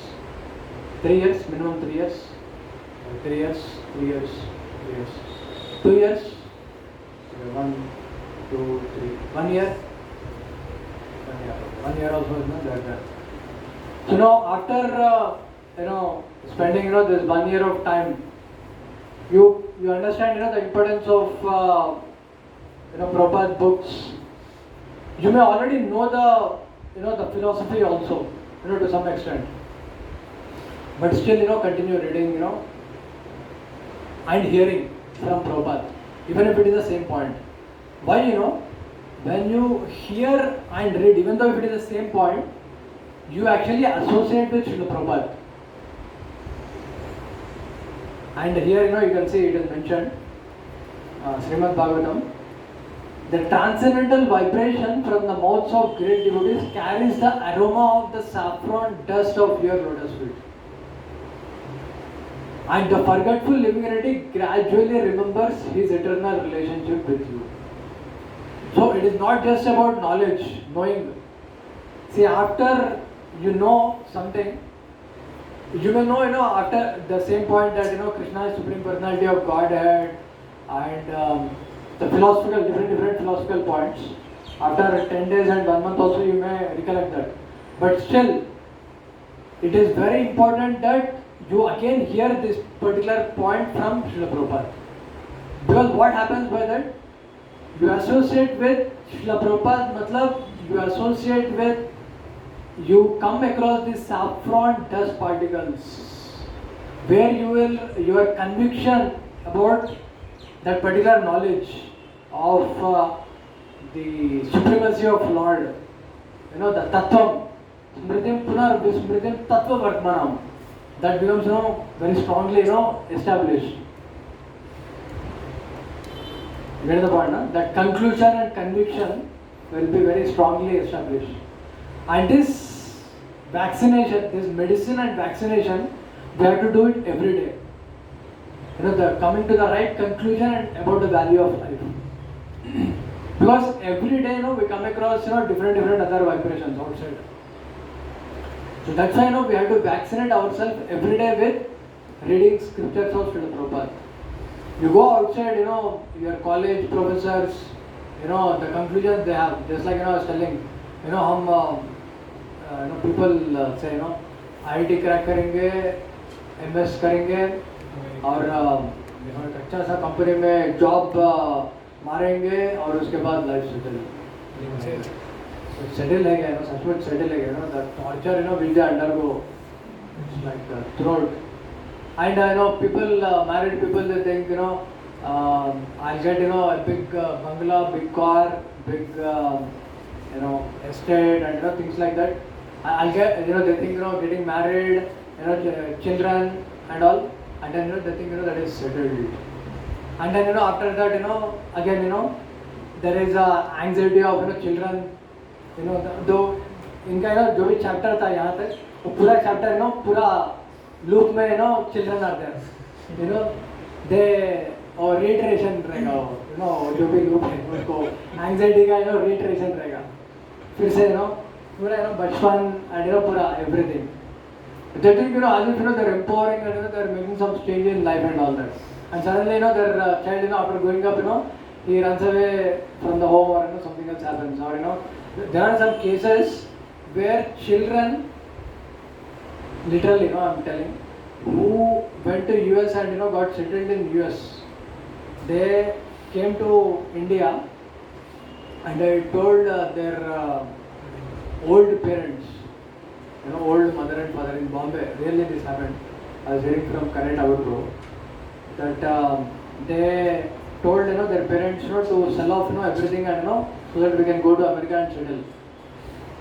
3 years, minimum 3 years. 3 years, 3 years, 3 years. 2 years. 1, 2, 3. 1 year. 1 year. 1 year also is not there. So after spending this 1 year of time, you understand the importance of Prabhupada's books. You may already know the philosophy also, to some extent, but still continue reading and hearing from Prabhupada, even if it is the same point. Why? When you hear and read, even though if it is the same point, you actually associate with Srila Prabhupada. And here you can see it is mentioned, Srimad Bhagavatam, the transcendental vibration from the mouths of great devotees carries the aroma of the saffron dust of your lotus feet. And the forgetful living entity gradually remembers his eternal relationship with you. So it is not just about knowledge, knowing. See, after you know something, you may know, after the same point that, Krishna is Supreme Personality of Godhead and the philosophical, different philosophical points. After 10 days and 1 month also you may recollect that. But still, it is very important that you again hear this particular point from Srila Prabhupada. Because what happens by that? You associate with Srila Prabhupada, matlab you associate with, you come across these saffron dust particles where your conviction about that particular knowledge of the supremacy of Lord, the Tattvam, Smritim Punar Vismritim Tattva Vartmanam, that becomes very strongly established. You get the point, no? That conclusion and conviction will be very strongly established. And this vaccination, this medicine and vaccination, we have to do it every day. Coming to the right conclusion and about the value of life. Because every day, we come across different other vibrations outside. So that's why we have to vaccinate ourselves every day with reading scriptures of Srila Prabhupada. You go outside, your college professors, the conclusions they have. Just like I was telling, people say, IIT crack करेंगे, MS करेंगे और अच्छा सा company में job मारेंगे और उसके बाद लाइफ सेटल है क्या, सच में सेटल है क्या, the torture will they undergo, it's like throat. And people, married people, they think I'll get a big bungalow, big car, big estate and things like that. I'll get they think getting married, children and all, and then they think that is settled. And then after that again there is a anxiety of children, though इनका जो भी chapter था यहाँ तक वो पूरा chapter पूरा loop में चिल्ड्रन आर देयर, दे और रिटरेशन रहेगा वो जो भी लूप है उसको एंग्जाइटी का रिटरेशन रहेगा, फिर से पूरा बचपन एंड पूरा everything. They think as if they're empowering and they're making some change in life and all that. And suddenly their child after growing up he runs away from the home or something else happens, or there are some cases where children literally I'm telling, who went to US and got settled in US, they came to India and they told their old parents, old mother and father in Bombay, really this happened, I was hearing from Current Outro, that they told their parents to sell off everything and so that we can go to America and settle.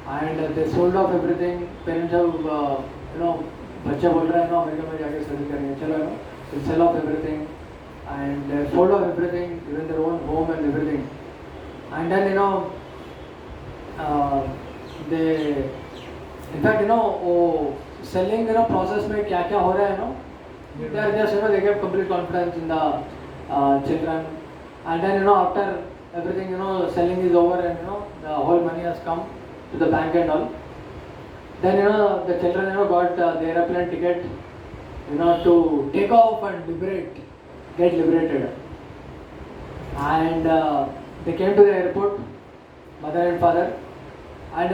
And they sold off everything. Parents have बच्चा बोल रहा है America में जाके settle करेंगे, चलो they sell off everything and they sold off everything, even their own home and everything. And then they in fact selling process में क्या क्या हो रहा है they are just they have complete confidence in the children. And then after everything selling is over and the whole money has come to the bank and all, then the children got the airplane ticket to take off and get liberated. And they came to the airport, mother and father, and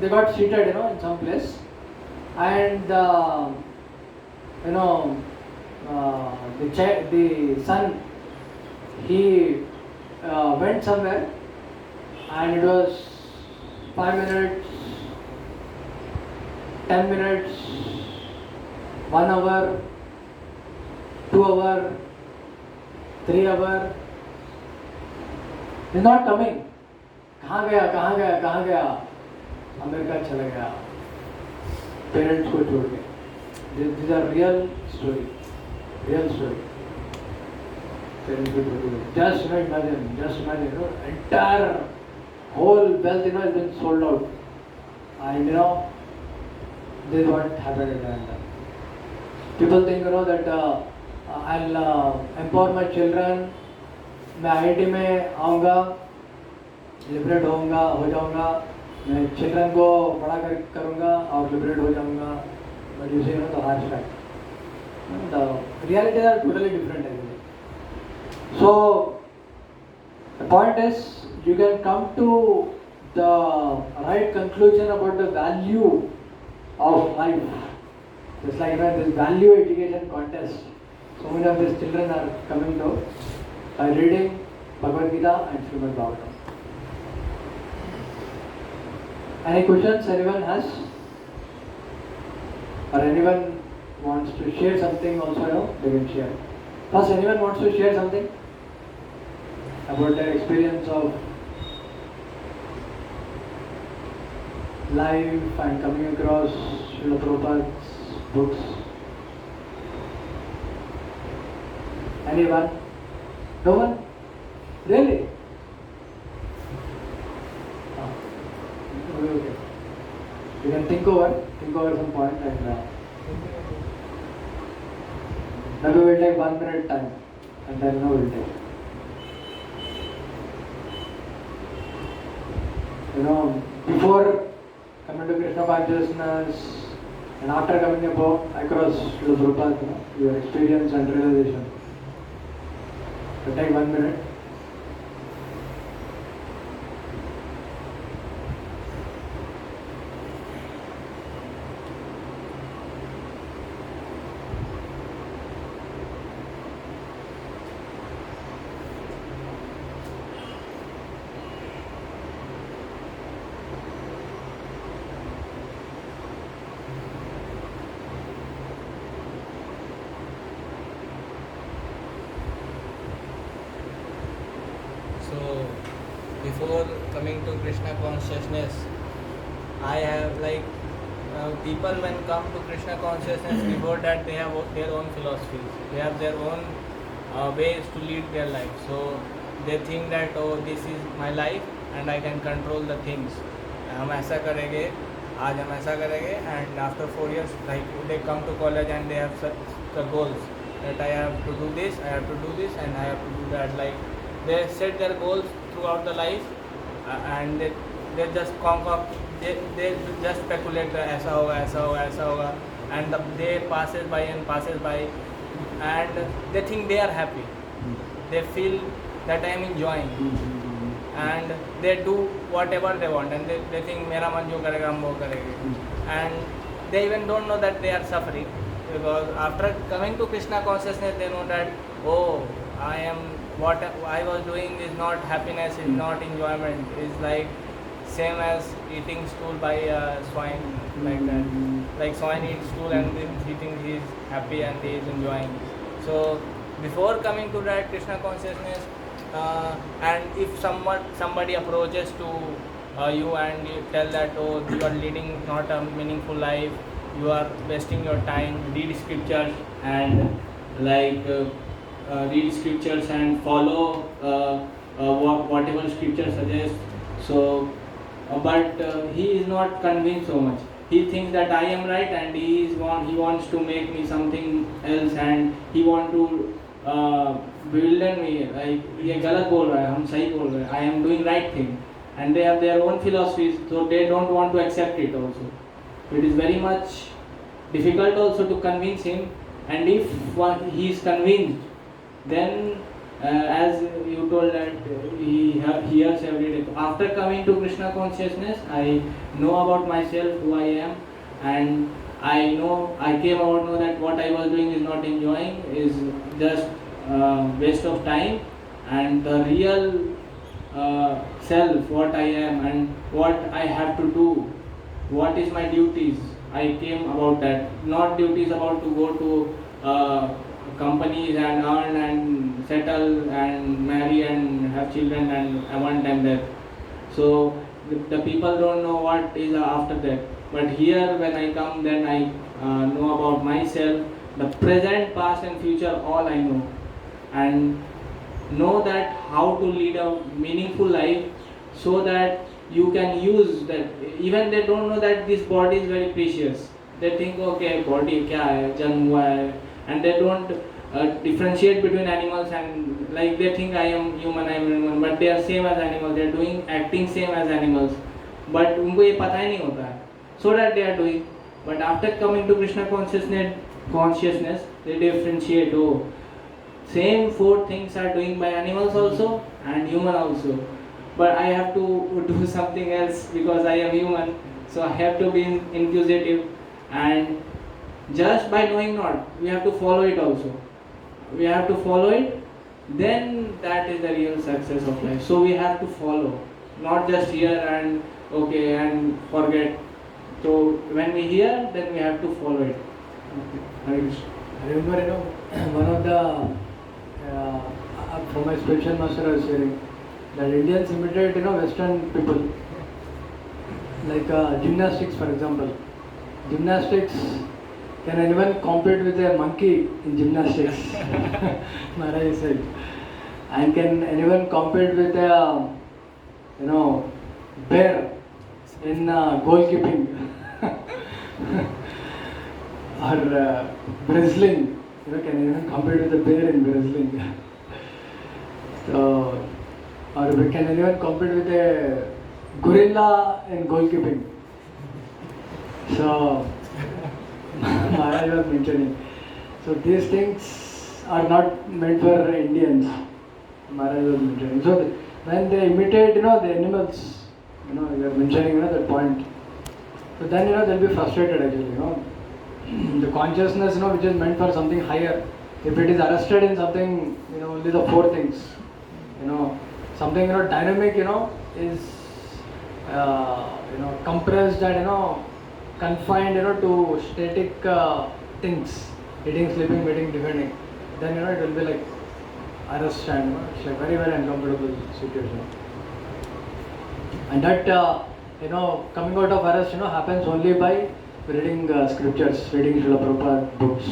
they got seated in some place, and you know the son, he went somewhere, and it was 5 minutes, 10 minutes, 1 hour, 2 hour, 3 hour. He's not coming. कहाँ गया America चला गया parents को छोड़ के. These are real story. Parents को छोड़ के. Just imagine, entire whole wealth has been sold out, and this is what happened at the end. People think that I'll empower my children. मैं IIT में आऊँगा, liberate हो जाऊँगा, मैं children को बड़ा करूँगा और लिबरेट हो जाऊँगा. But you see the harsh fact. The realities are totally different actually. So the point is, you can come to the right conclusion about the value of life. Just like this value education contest, so many of these children are coming to by reading Bhagavad Gita and Srimad Bhagavatam. Any questions anyone has? Or anyone wants to share something also, they can share. Plus, anyone wants to share something about their experience of life and coming across Srila Prabhupada's books? Anyone? No one? Really? Okay. You can think over some point, and maybe we'll take 1 minute time, and then we'll take. Before coming to Krishna consciousness and after coming across Srila Prabhupada, your experience and realization. So take 1 minute. So, before coming to Krishna consciousness, I have people when come to Krishna consciousness, before that they have their own philosophies, they have their own ways to lead their life. So they think that this is my life and I can control the things. हम ऐसा करेंगे, आज हम ऐसा करेंगे, and after 4 years they come to college and they have such the goals that I have to do this, I have to do this, and I have to do that. They set their goals throughout the life, and they just they just speculate that ऐसा होगा, and the day passes by, and they think they are happy. They feel that I am enjoying, and they do whatever they want, and they think मेरा मन जो करेगा हम वो करेंगे, and they even don't know that they are suffering, because after coming to Krishna consciousness they know that what I was doing is not happiness, is not enjoyment, is like same as eating stool by swine, like that. Like swine eats stool and he thinks he is happy and he is enjoying. So before coming to that Krishna consciousness, and if somebody approaches to you and you tell that you are leading not a meaningful life, you are wasting your time, read scriptures and read scriptures and follow whatever scripture suggests. So, but he is not convinced so much. He thinks that I am right and he wants to make me something else, and he want to bewilder me. Like ये गलत बोल रहा है, हम सही बोल रहे हैं. I am doing right thing, and they have their own philosophies, so they don't want to accept it also. It is very much difficult also to convince him And if he is convinced, then as you told that he hears every day. After coming to Krishna consciousness, I know about myself, who I am, and I came out know that what I was doing is not enjoying, is just waste of time, and the real self, what I am and what I have to do, what is my duties. I came about that, not duties about to go to companies and earn and settle and marry and have children and one time death. So the people don't know what is after that. But here when I come, then I know about myself, the present, past and future, all I know. And know that how to lead a meaningful life, so that you can use that. Even they don't know that this body is very precious. They think okay, body kya hai, janm hua hai, and they don't differentiate between animals, and like they think I am human, but they are same as animals. They are doing acting same as animals, but उनको ये पता ही नहीं होता है. So that they are doing. But after coming to Krishna consciousness, they differentiate. Oh, same four things are doing by animals also and human also, but I have to do something else because I am human, so I have to be inquisitive, and just by knowing not, we have to follow it also. We have to follow it, then that is the real success of life. So we have to follow, not just hear and okay and forget. So when we hear, then we have to follow it. Okay. Hare Krishna. I remember, one of the from my spiritual master I was hearing that Indians imitate, Western people. Like gymnastics, for example. Gymnastics, can anyone compete with a monkey in gymnastics? Maharaj said. And can anyone compete with a, bear in goalkeeping? Or wrestling? Can anyone compete with a bear in wrestling? So, or can anyone compete with a gorilla in goalkeeping? So, Maharaj was mentioning. So these things are not meant for Indians. Maharaj was mentioning. So when they imitate, the animals, you are mentioning, that point. So then, they'll be frustrated actually, The consciousness, which is meant for something higher, if it is arrested in something, only the four things, something, dynamic, is, compressed and, confined, to static things, eating, sleeping, meeting, defending, then, it will be like arrest and, it's like very, very uncomfortable situation. And that, coming out of arrest, happens only by reading scriptures, reading Srila Prabhupada books.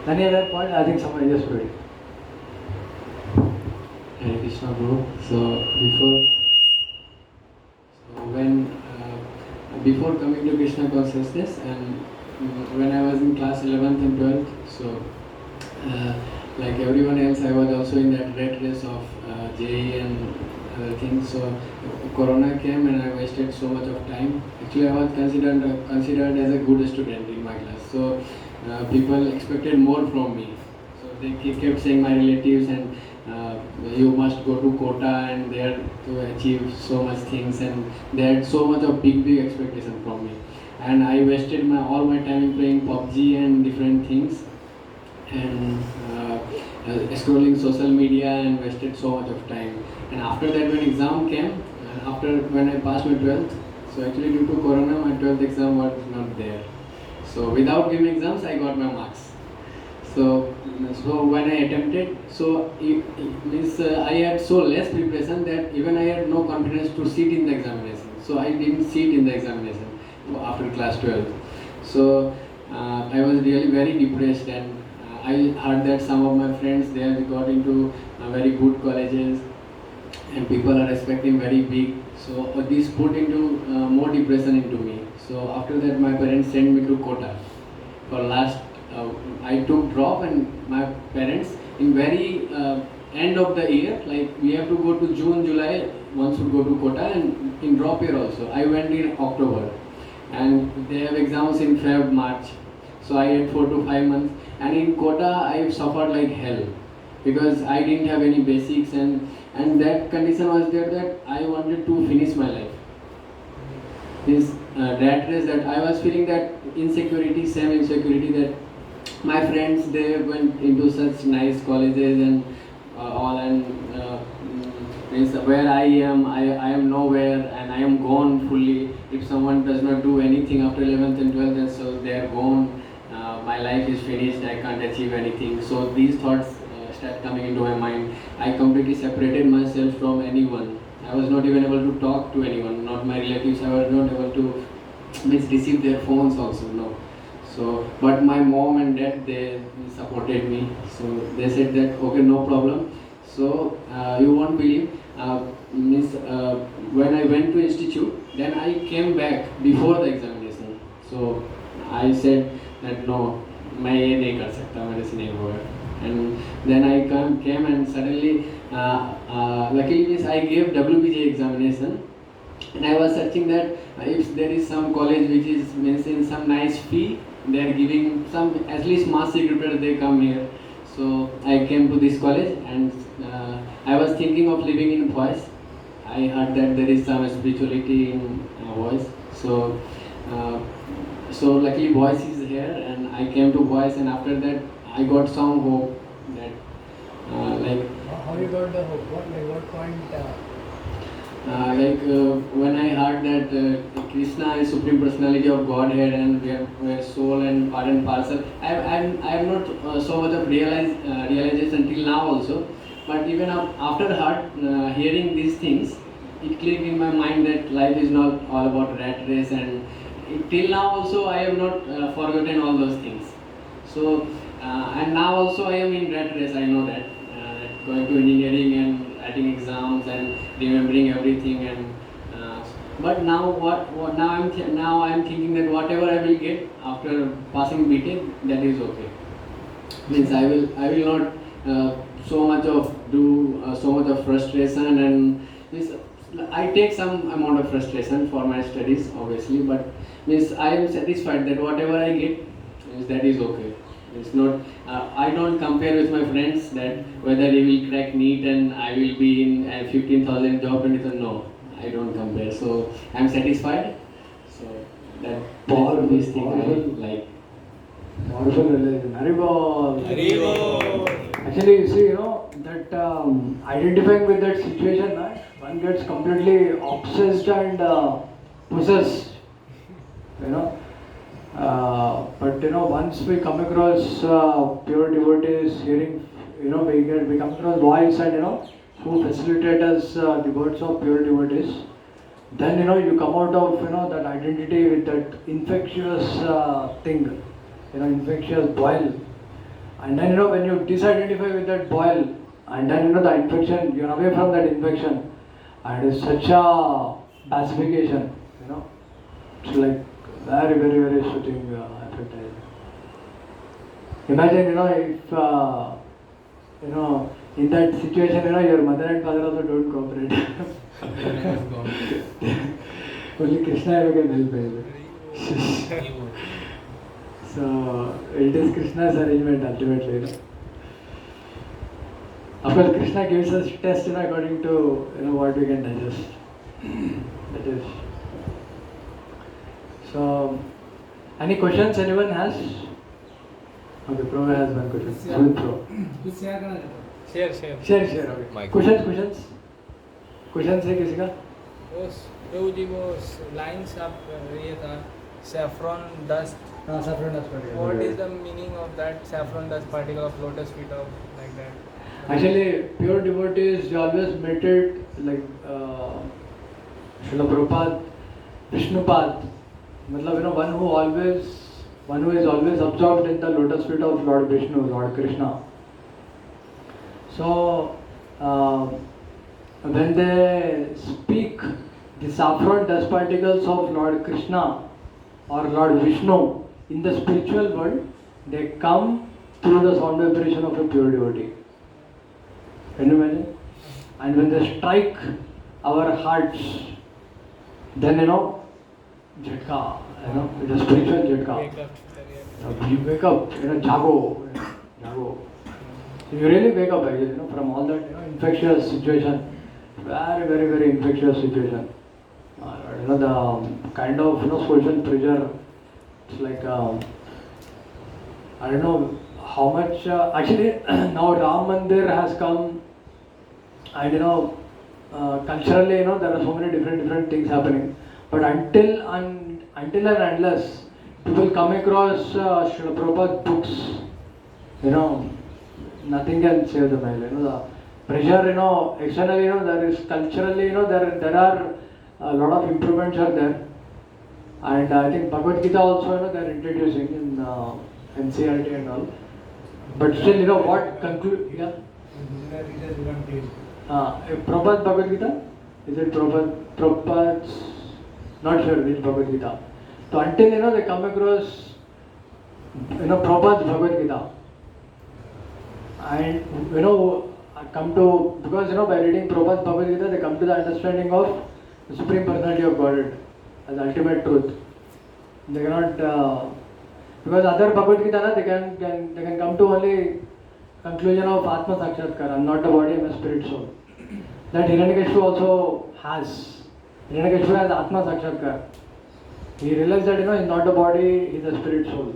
Any other point? I think somebody just read. Hare Krishna, Guru. Before coming to Krishna consciousness, and when I was in class 11th and 12th, so like everyone else, I was also in that rat race of JEE and other things. So Corona came and I wasted so much of time. Actually, I was considered as a good student in my class. So people expected more from me. So they kept saying, my relatives, and you must go to quota and there to achieve so much things, and they had so much of big expectation from me. And I wasted all my time in playing PUBG and different things, and scrolling social media, and wasted so much of time. And after that, when exam came, when I passed my 12th, so actually due to Corona, my 12th exam was not there. So without giving exams, I got my marks. So when I attempted, so it means I had so less preparation that even I had no confidence to sit in the examination. So I didn't sit in the examination after class 12. So I was really very depressed, and I heard that some of my friends, they have got into very good colleges and people are expecting very big. So this put into more depression into me. So after that, my parents sent me to Kota for last. I took drop, and my parents in very end of the year, like we have to go to June, July, once we go to Kota, and in drop year also. I went in October, and they have exams in Feb, March. So I had 4 to 5 months, and in Kota I suffered like hell because I didn't have any basics, and that condition was there that I wanted to finish my life. This rat race that I was feeling, that insecurity, same insecurity that my friends they went into such nice colleges and all, and means where I am nowhere and I am gone fully. If someone does not do anything after 11th and 12th, then so they are gone. My life is finished. I can't achieve anything. So these thoughts start coming into my mind. I completely separated myself from anyone. I was not even able to talk to anyone. Not my relatives. I was not able to receive their phones also. No. So, but my mom and dad they supported me. So they said that okay, no problem. So you won't believe. When I went to institute, then I came back before the examination. So I said that no, मैं ये नहीं कर सकता, मेरे से नहीं होगा. And then I came and suddenly, luckily means I gave WBJ examination, and I was searching that if there is some college which is means in some nice fee, they are giving some at least mass secretary they come here. So I came to this college, and I was thinking of living in voice. I heard that there is some spirituality in voice. So so luckily voice is here, and I came to voice, and after that I got some hope that like. How you got the hope? What point? When I heard that Krishna is Supreme Personality of Godhead and we are soul and part and parcel, I have not so much of realization till now also. But even after hearing these things, it clicked in my mind that life is not all about rat race, and till now also I have not forgotten all those things. So and now also I am in rat race. I know that going to engineering and writing exams and remembering everything, and but now now I'm thinking that whatever I will get after passing BTech, that is okay. Means I will not so much of frustration, and means I take some amount of frustration for my studies obviously, but means I am satisfied that whatever I get, means that is okay. It's not. I don't compare with my friends that whether he will crack NEET and I will be in a 15,000 job, and no, I don't compare. So I'm satisfied. So that this thing I like. Powerful realization. Haribol. Haribol. Actually, you see, that identifying with that situation, one gets completely obsessed and possessed. But once we come across pure devotees, hearing, we come across voice and who facilitate us the words of pure devotees, then you come out of that identity with that infectious thing, infectious boil, and then when you disidentify with that boil, and then the infection, you're away from that infection, and it's such a pacification, it's like very, very, very soothing effect. Imagine, if in that situation, your mother and father also don't cooperate. Only Krishna can help. So it is Krishna's arrangement ultimately. Of course, Krishna gives us test according to what we can digest. That is. So, any questions anyone has? Okay, Pro has one question. Pro. Share. Share. Okay. Questions है किसी का? प्रभु जी वो lines आप ये था saffron dust. Saffron dust particle. What is the meaning of that saffron dust particle of lotus feet of like that? Actually, pure devotees always meditate like Srila Prabhupada, Vishnupad. Matlab, one who is always absorbed in the lotus feet of Lord Vishnu, Lord Krishna. So, when they speak the saffron dust particles of Lord Krishna or Lord Vishnu in the spiritual world, they come through the sound vibration of a pure devotee. Can you imagine? And when they strike our hearts, then jhatka, it's a spiritual jhatka. Wake up. You wake up, jago, jago. So you really wake up actually, from all that, infectious situation, very, very, very infectious situation. The kind of, social pressure, it's like, I don't know how much, actually, now Ram Mandir has come, and culturally, there are so many different things happening. But until and unless people come across Srila Prabhupada's books, nothing can save the Mahila. The pressure, externally, there is culturally, there are a lot of improvements are there. And I think Bhagavad Gita also, they're introducing in NCRT and all. But still, what conclude? Yeah. Prabhupada Bhagavad Gita? Is it Prabhupada's? Not sure which Bhagavad Gita. So until they come across Prabhupada's Bhagavad Gita, and come to, because by reading Prabhupada's Bhagavad Gita they come to the understanding of the Supreme Personality of Godhead as ultimate truth. They cannot because other Bhagavad Gita they can come to only conclusion of Atma Sakshatkar. I'm not the body, I'm a spirit soul. That Hiranyakashipu also has. Hiranyakashipu has Atma Sakshatkar. He realized that he's not the body, he's a spirit soul.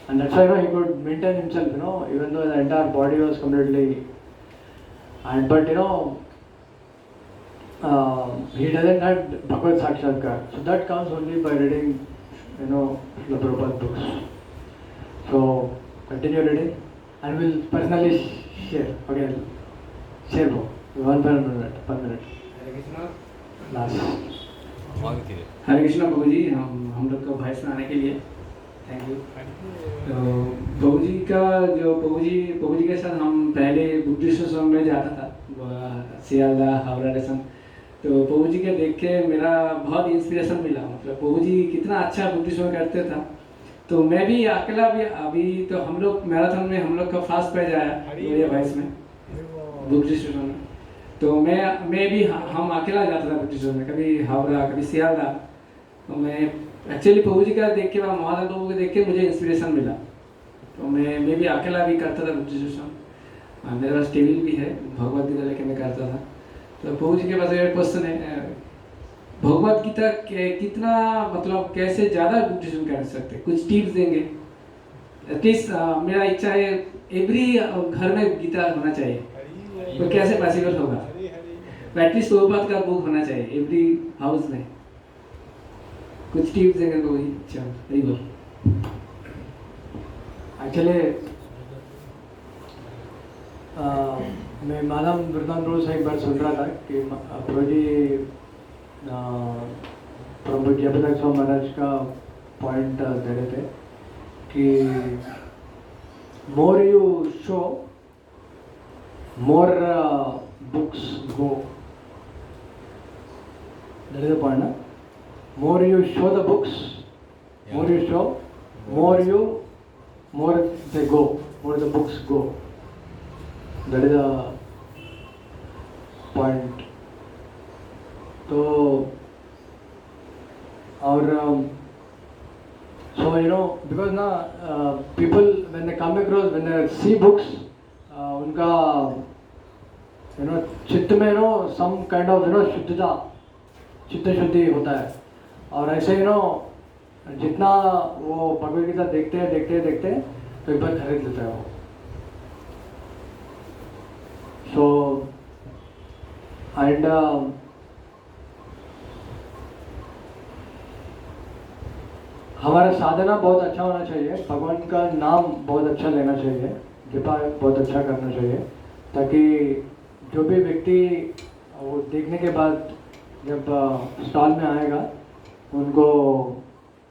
And that's why he could maintain himself, even though the entire body was completely. And but he doesn't have Bhagavad Sakshatkar. So that comes only by reading, the Prabhupada books. So continue reading, and we'll personally share. Okay, share bro. 1 minute. Hare Krishna. Last. हरे कृष्णा प्रभु जी, हम लोग का voice में आने के लिए thank you. तो प्रभु जी का जो प्रभु जी के साथ हम पहले बुद्धिस्ट सॉन्ग में जाता था सियालदा हावड़ा स्टेशन। तो प्रभु जी के देख के मेरा बहुत इंस्पिरेशन मिला। मतलब प्रभु जी कितना अच्छा बुद्धिस्ट सॉन्ग करते था। तो मैं भी अकेला भी अभी तो हम लोग मैराथन में हम लोग का फर्स्ट प्राइज आया मेरे वॉइस में बुद्धिस्ट सॉन्ग में। तो मैं भी हम अकेला जाता था बुद्धिस्ट सॉन्ग में, कभी हावड़ा कभी सियालदा। तो मैं एक्चुअली प्रभु जी का देख के महादेव प्रभु को देख के मुझे इंस्पिरेशन मिला। तो मैं भी अकेला भी करता था बुद्धिस्ट सॉन्ग। मेरे पास टेबल भी है, भगवद गीता लेके मैं करता था। तो प्रभु जी के पास एक क्वेश्चन है, भगवद गीता कितना मतलब कैसे ज़्यादा बुद्धिज्म कर सकते, कुछ टिप्स देंगे? एटलीस्ट मेरा इच्छा है एवरी घर में गीता होना चाहिए, तो कैसे पॉसिबल होगा? एटलीस्ट प्रभुपाद का बुक होना चाहिए एवरी हाउस में। कुछ टिप्स देंगे तो वही अच्छा हरी बोल। एक्चुअली मैं मानव वृंदावन रोज से एक बार सुन रहा था कि प्रभु जी प्रभु जयप्रकाश स्वामी महाराज का पॉइंट दे रहे थे कि more you show more books go. That is the point ना। More you show the books, more you show, more they go, more the books go. That is the point. So, because people when they come across, when they see books, उनका चित्त में some kind of शुद्धता, चित्त शुद्धि होता है। और ऐसे जितना वो भगवद गीता देखते तो एक बार खरीद लेता है वो। सो एंड हमारा साधना बहुत अच्छा होना चाहिए, भगवान का नाम बहुत अच्छा लेना चाहिए, जपा बहुत अच्छा करना चाहिए, ताकि जो भी व्यक्ति वो देखने के बाद जब स्टॉल में आएगा उनको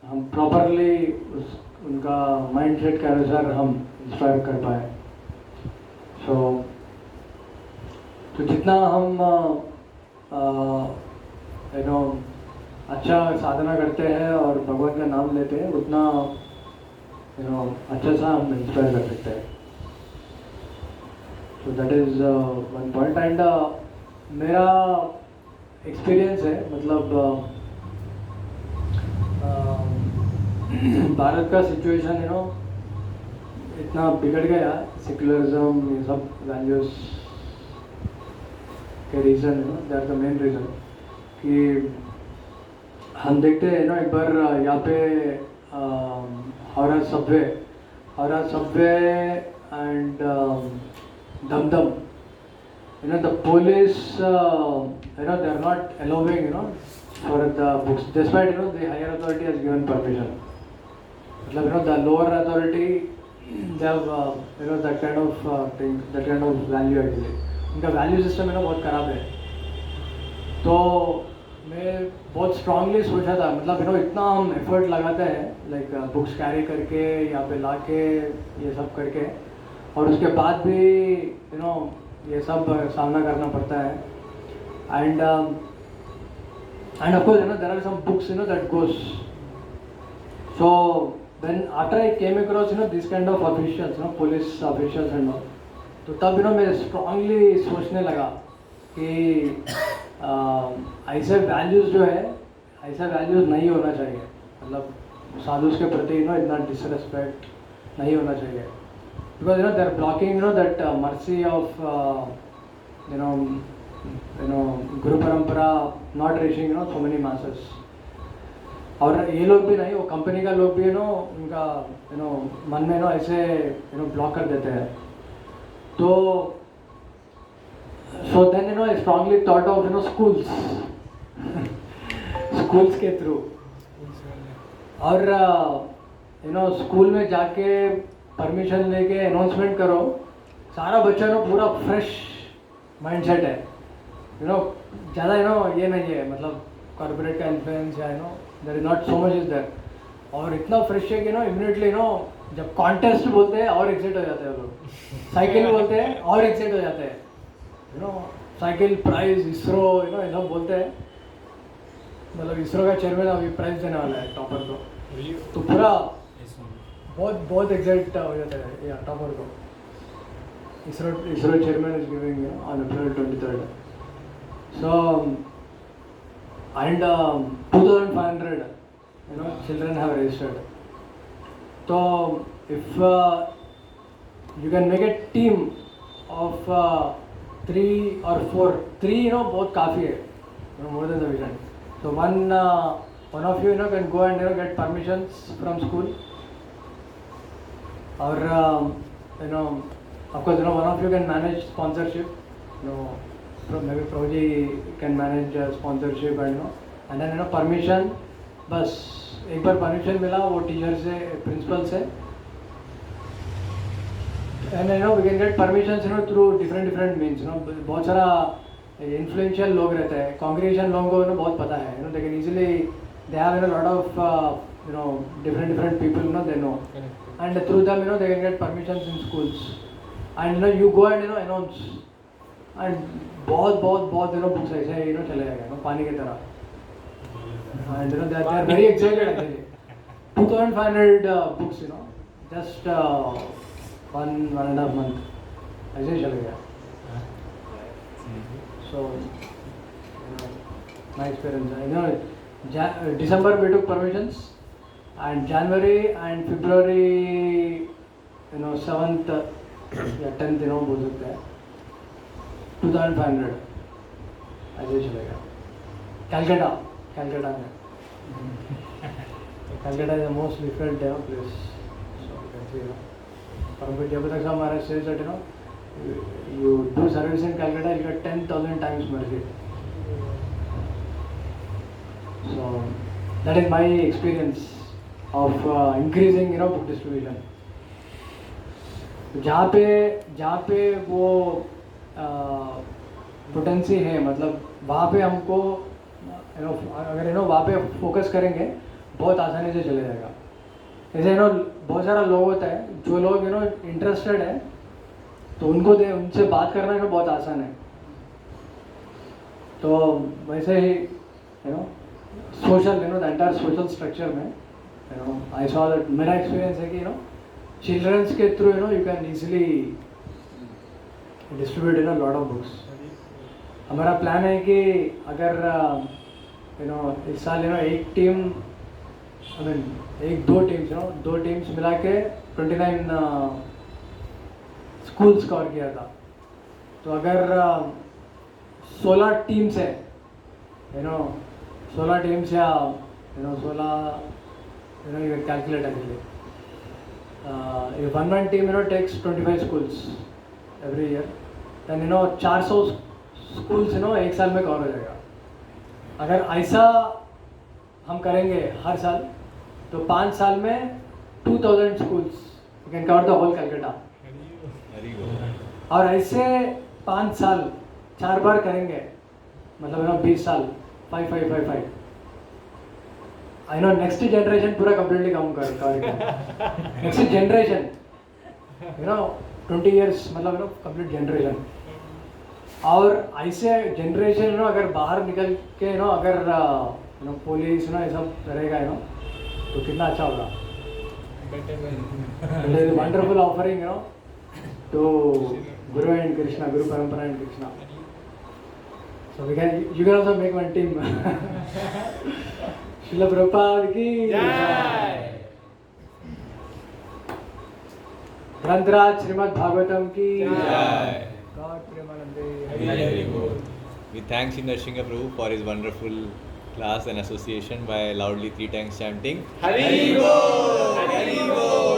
हम प्रॉपरली उनका माइंडसेट के अनुसार हम इंस्पायर कर पाए। तो जितना हम अच्छा साधना करते हैं और भगवान का नाम लेते हैं उतना अच्छा सा हम इंस्पायर कर सकते हैं। So that is one point. And मेरा एक्सपीरियंस है, मतलब भारत का सिचुएशन इतना बिगड़ गया, सेक्युलरिज्म ये सब वैल्यूज के reason they are the main reason कि हम देखते हैं एक बार यहाँ पे Howrah subway and Dumdum the police they are not allowing for the books despite the higher authority has given permission. मतलब the lower authority they have that kind of thing, that kind of value actually. उनका value system बहुत ख़राब है. तो मैं बहुत strongly सोचा था, मतलब इतना हम एफर्ट लगाते हैं लाइक बुक्स कैरी करके यहाँ पे ला के ये सब करके, और उसके बाद भी ये सब सामना करना पड़ता है. And of course there are some books that goes. So then after I came across this kind of officials police officials and all, तो तब मैं स्ट्रांगली सोचने लगा कि ऐसे वैल्यूज़ जो है, ऐसा वैल्यूज़ नहीं होना चाहिए. मतलब साधुस के प्रति इतना डिसरेस्पेक्ट नहीं होना चाहिए. Because they are blocking that mercy of Guru Parampara not reaching so many masses. और ये लोग भी नहीं, वो कंपनी का लोग भी उनका मन में ऐसे ब्लॉक कर देते हैं. तो so then I strongly thought of schools schools के थ्रू. और स्कूल में जाके परमिशन लेके अनाउंसमेंट करो, सारा बच्चा पूरा फ्रेश माइंडसेट है. ज़्यादा ये नहीं है, मतलब कॉर्पोरेट का इन्फ्लुएंस या there is not so much is there. और इतना फ्रेश है कि इमीडिएटली जब कॉन्टेस्ट बोलते हैं और एक्साइट हो जाते हैं लोग, साइकिल बोलते हैं और एक्साइट हो जाते हैं. साइकिल प्राइज इसरो ये सब बोलते हैं. मतलब इसरो का चेयरमैन अभी प्राइज देने वाला है टॉपर को, तो पूरा बहुत एक्साइट हो जाता है या टॉपर को. ISRO chairman is giving on April 23rd. So and 2500 children have registered. So if you can make a team of 3 or 4, 3 बहुत काफ़ी है, more than the vision. So one of you can go and get permissions from school. Or of course one of you can manage sponsorship. Maybe Proji can manage sponsorship and then permission. बस एक बार permission मिला वो teacher से, principal से, and we can get permissions through different means. बहुत सारा influential लोग रहते हैं, कांग्रेगेशन लोगों को बहुत पता है, they can easily, they have lot of different people they know, and through them they can get permissions in schools, and you go and announce, and बहुत बुक्स ऐसे चले जाएगा पानी की तरह. And they are very excited actually. 2500 books, just 1.5 month ऐसे ही चले गया. So my experience, December we took permissions, and January and February 7th या 10th बोल सकते हैं, 2500 ऐसे ही चले गया. Calcutta में. Calcutta is the most difficult place. So you can see, But जब तक हमारा says that you do service in Calcutta, you get 10,000 times mercy. So that is my experience of increasing book distribution. जहाँ पे वो potency है, मतलब वहाँ पे हमको अगर वहाँ पे फोकस करेंगे बहुत आसानी से चले जाएगा. ऐसे बहुत सारा लोग होता है जो लोग इंटरेस्टेड है, तो उनसे बात करना बहुत आसान है. तो वैसे ही social the entire social structure में आई सॉ दैट, मेरा एक्सपीरियंस है कि चिल्ड्रंस के through you can easily distribute lot of books. हमारा प्लान है कि अगर इस साल एक टीम आई मीन एक दो टीम्स दो टीम्स मिला के 29 स्कूल्स कवर किया था. तो अगर 16 टीम्स है 16 टीम्स या 16 you can calculate actually. If one team takes 25 schools every year, then 400 schools एक साल में कवर हो जाएगा. अगर ऐसा हम करेंगे हर साल तो 5 साल में 2000 schools you can cover the whole Calcutta. और ऐसे 5 साल 4 बार करेंगे मतलब 20 साल 5 5 5 5. आई नो नेक्स्ट जनरेशन पूरा कम्प्लीटली काम करेगा. नेक्स्ट जनरेशन 20 years मतलब कंप्लीट जनरेशन. और ऐसे जनरेशन अगर बाहर निकल के अगर पुलिस ये सब रहेगा तो कितना अच्छा होगा. Wonderful offering to Guru and Krishna, Guru Parampara and Krishna. So you can also make one team. Srila Prabhupada ki jai. Granthiraj Srimad Bhagavatam ki jai. God Premanande. Very good. We thank Sri Narsimha Prabhu for his wonderful class and association by loudly 3 times chanting Hari Bol! Hari Bol!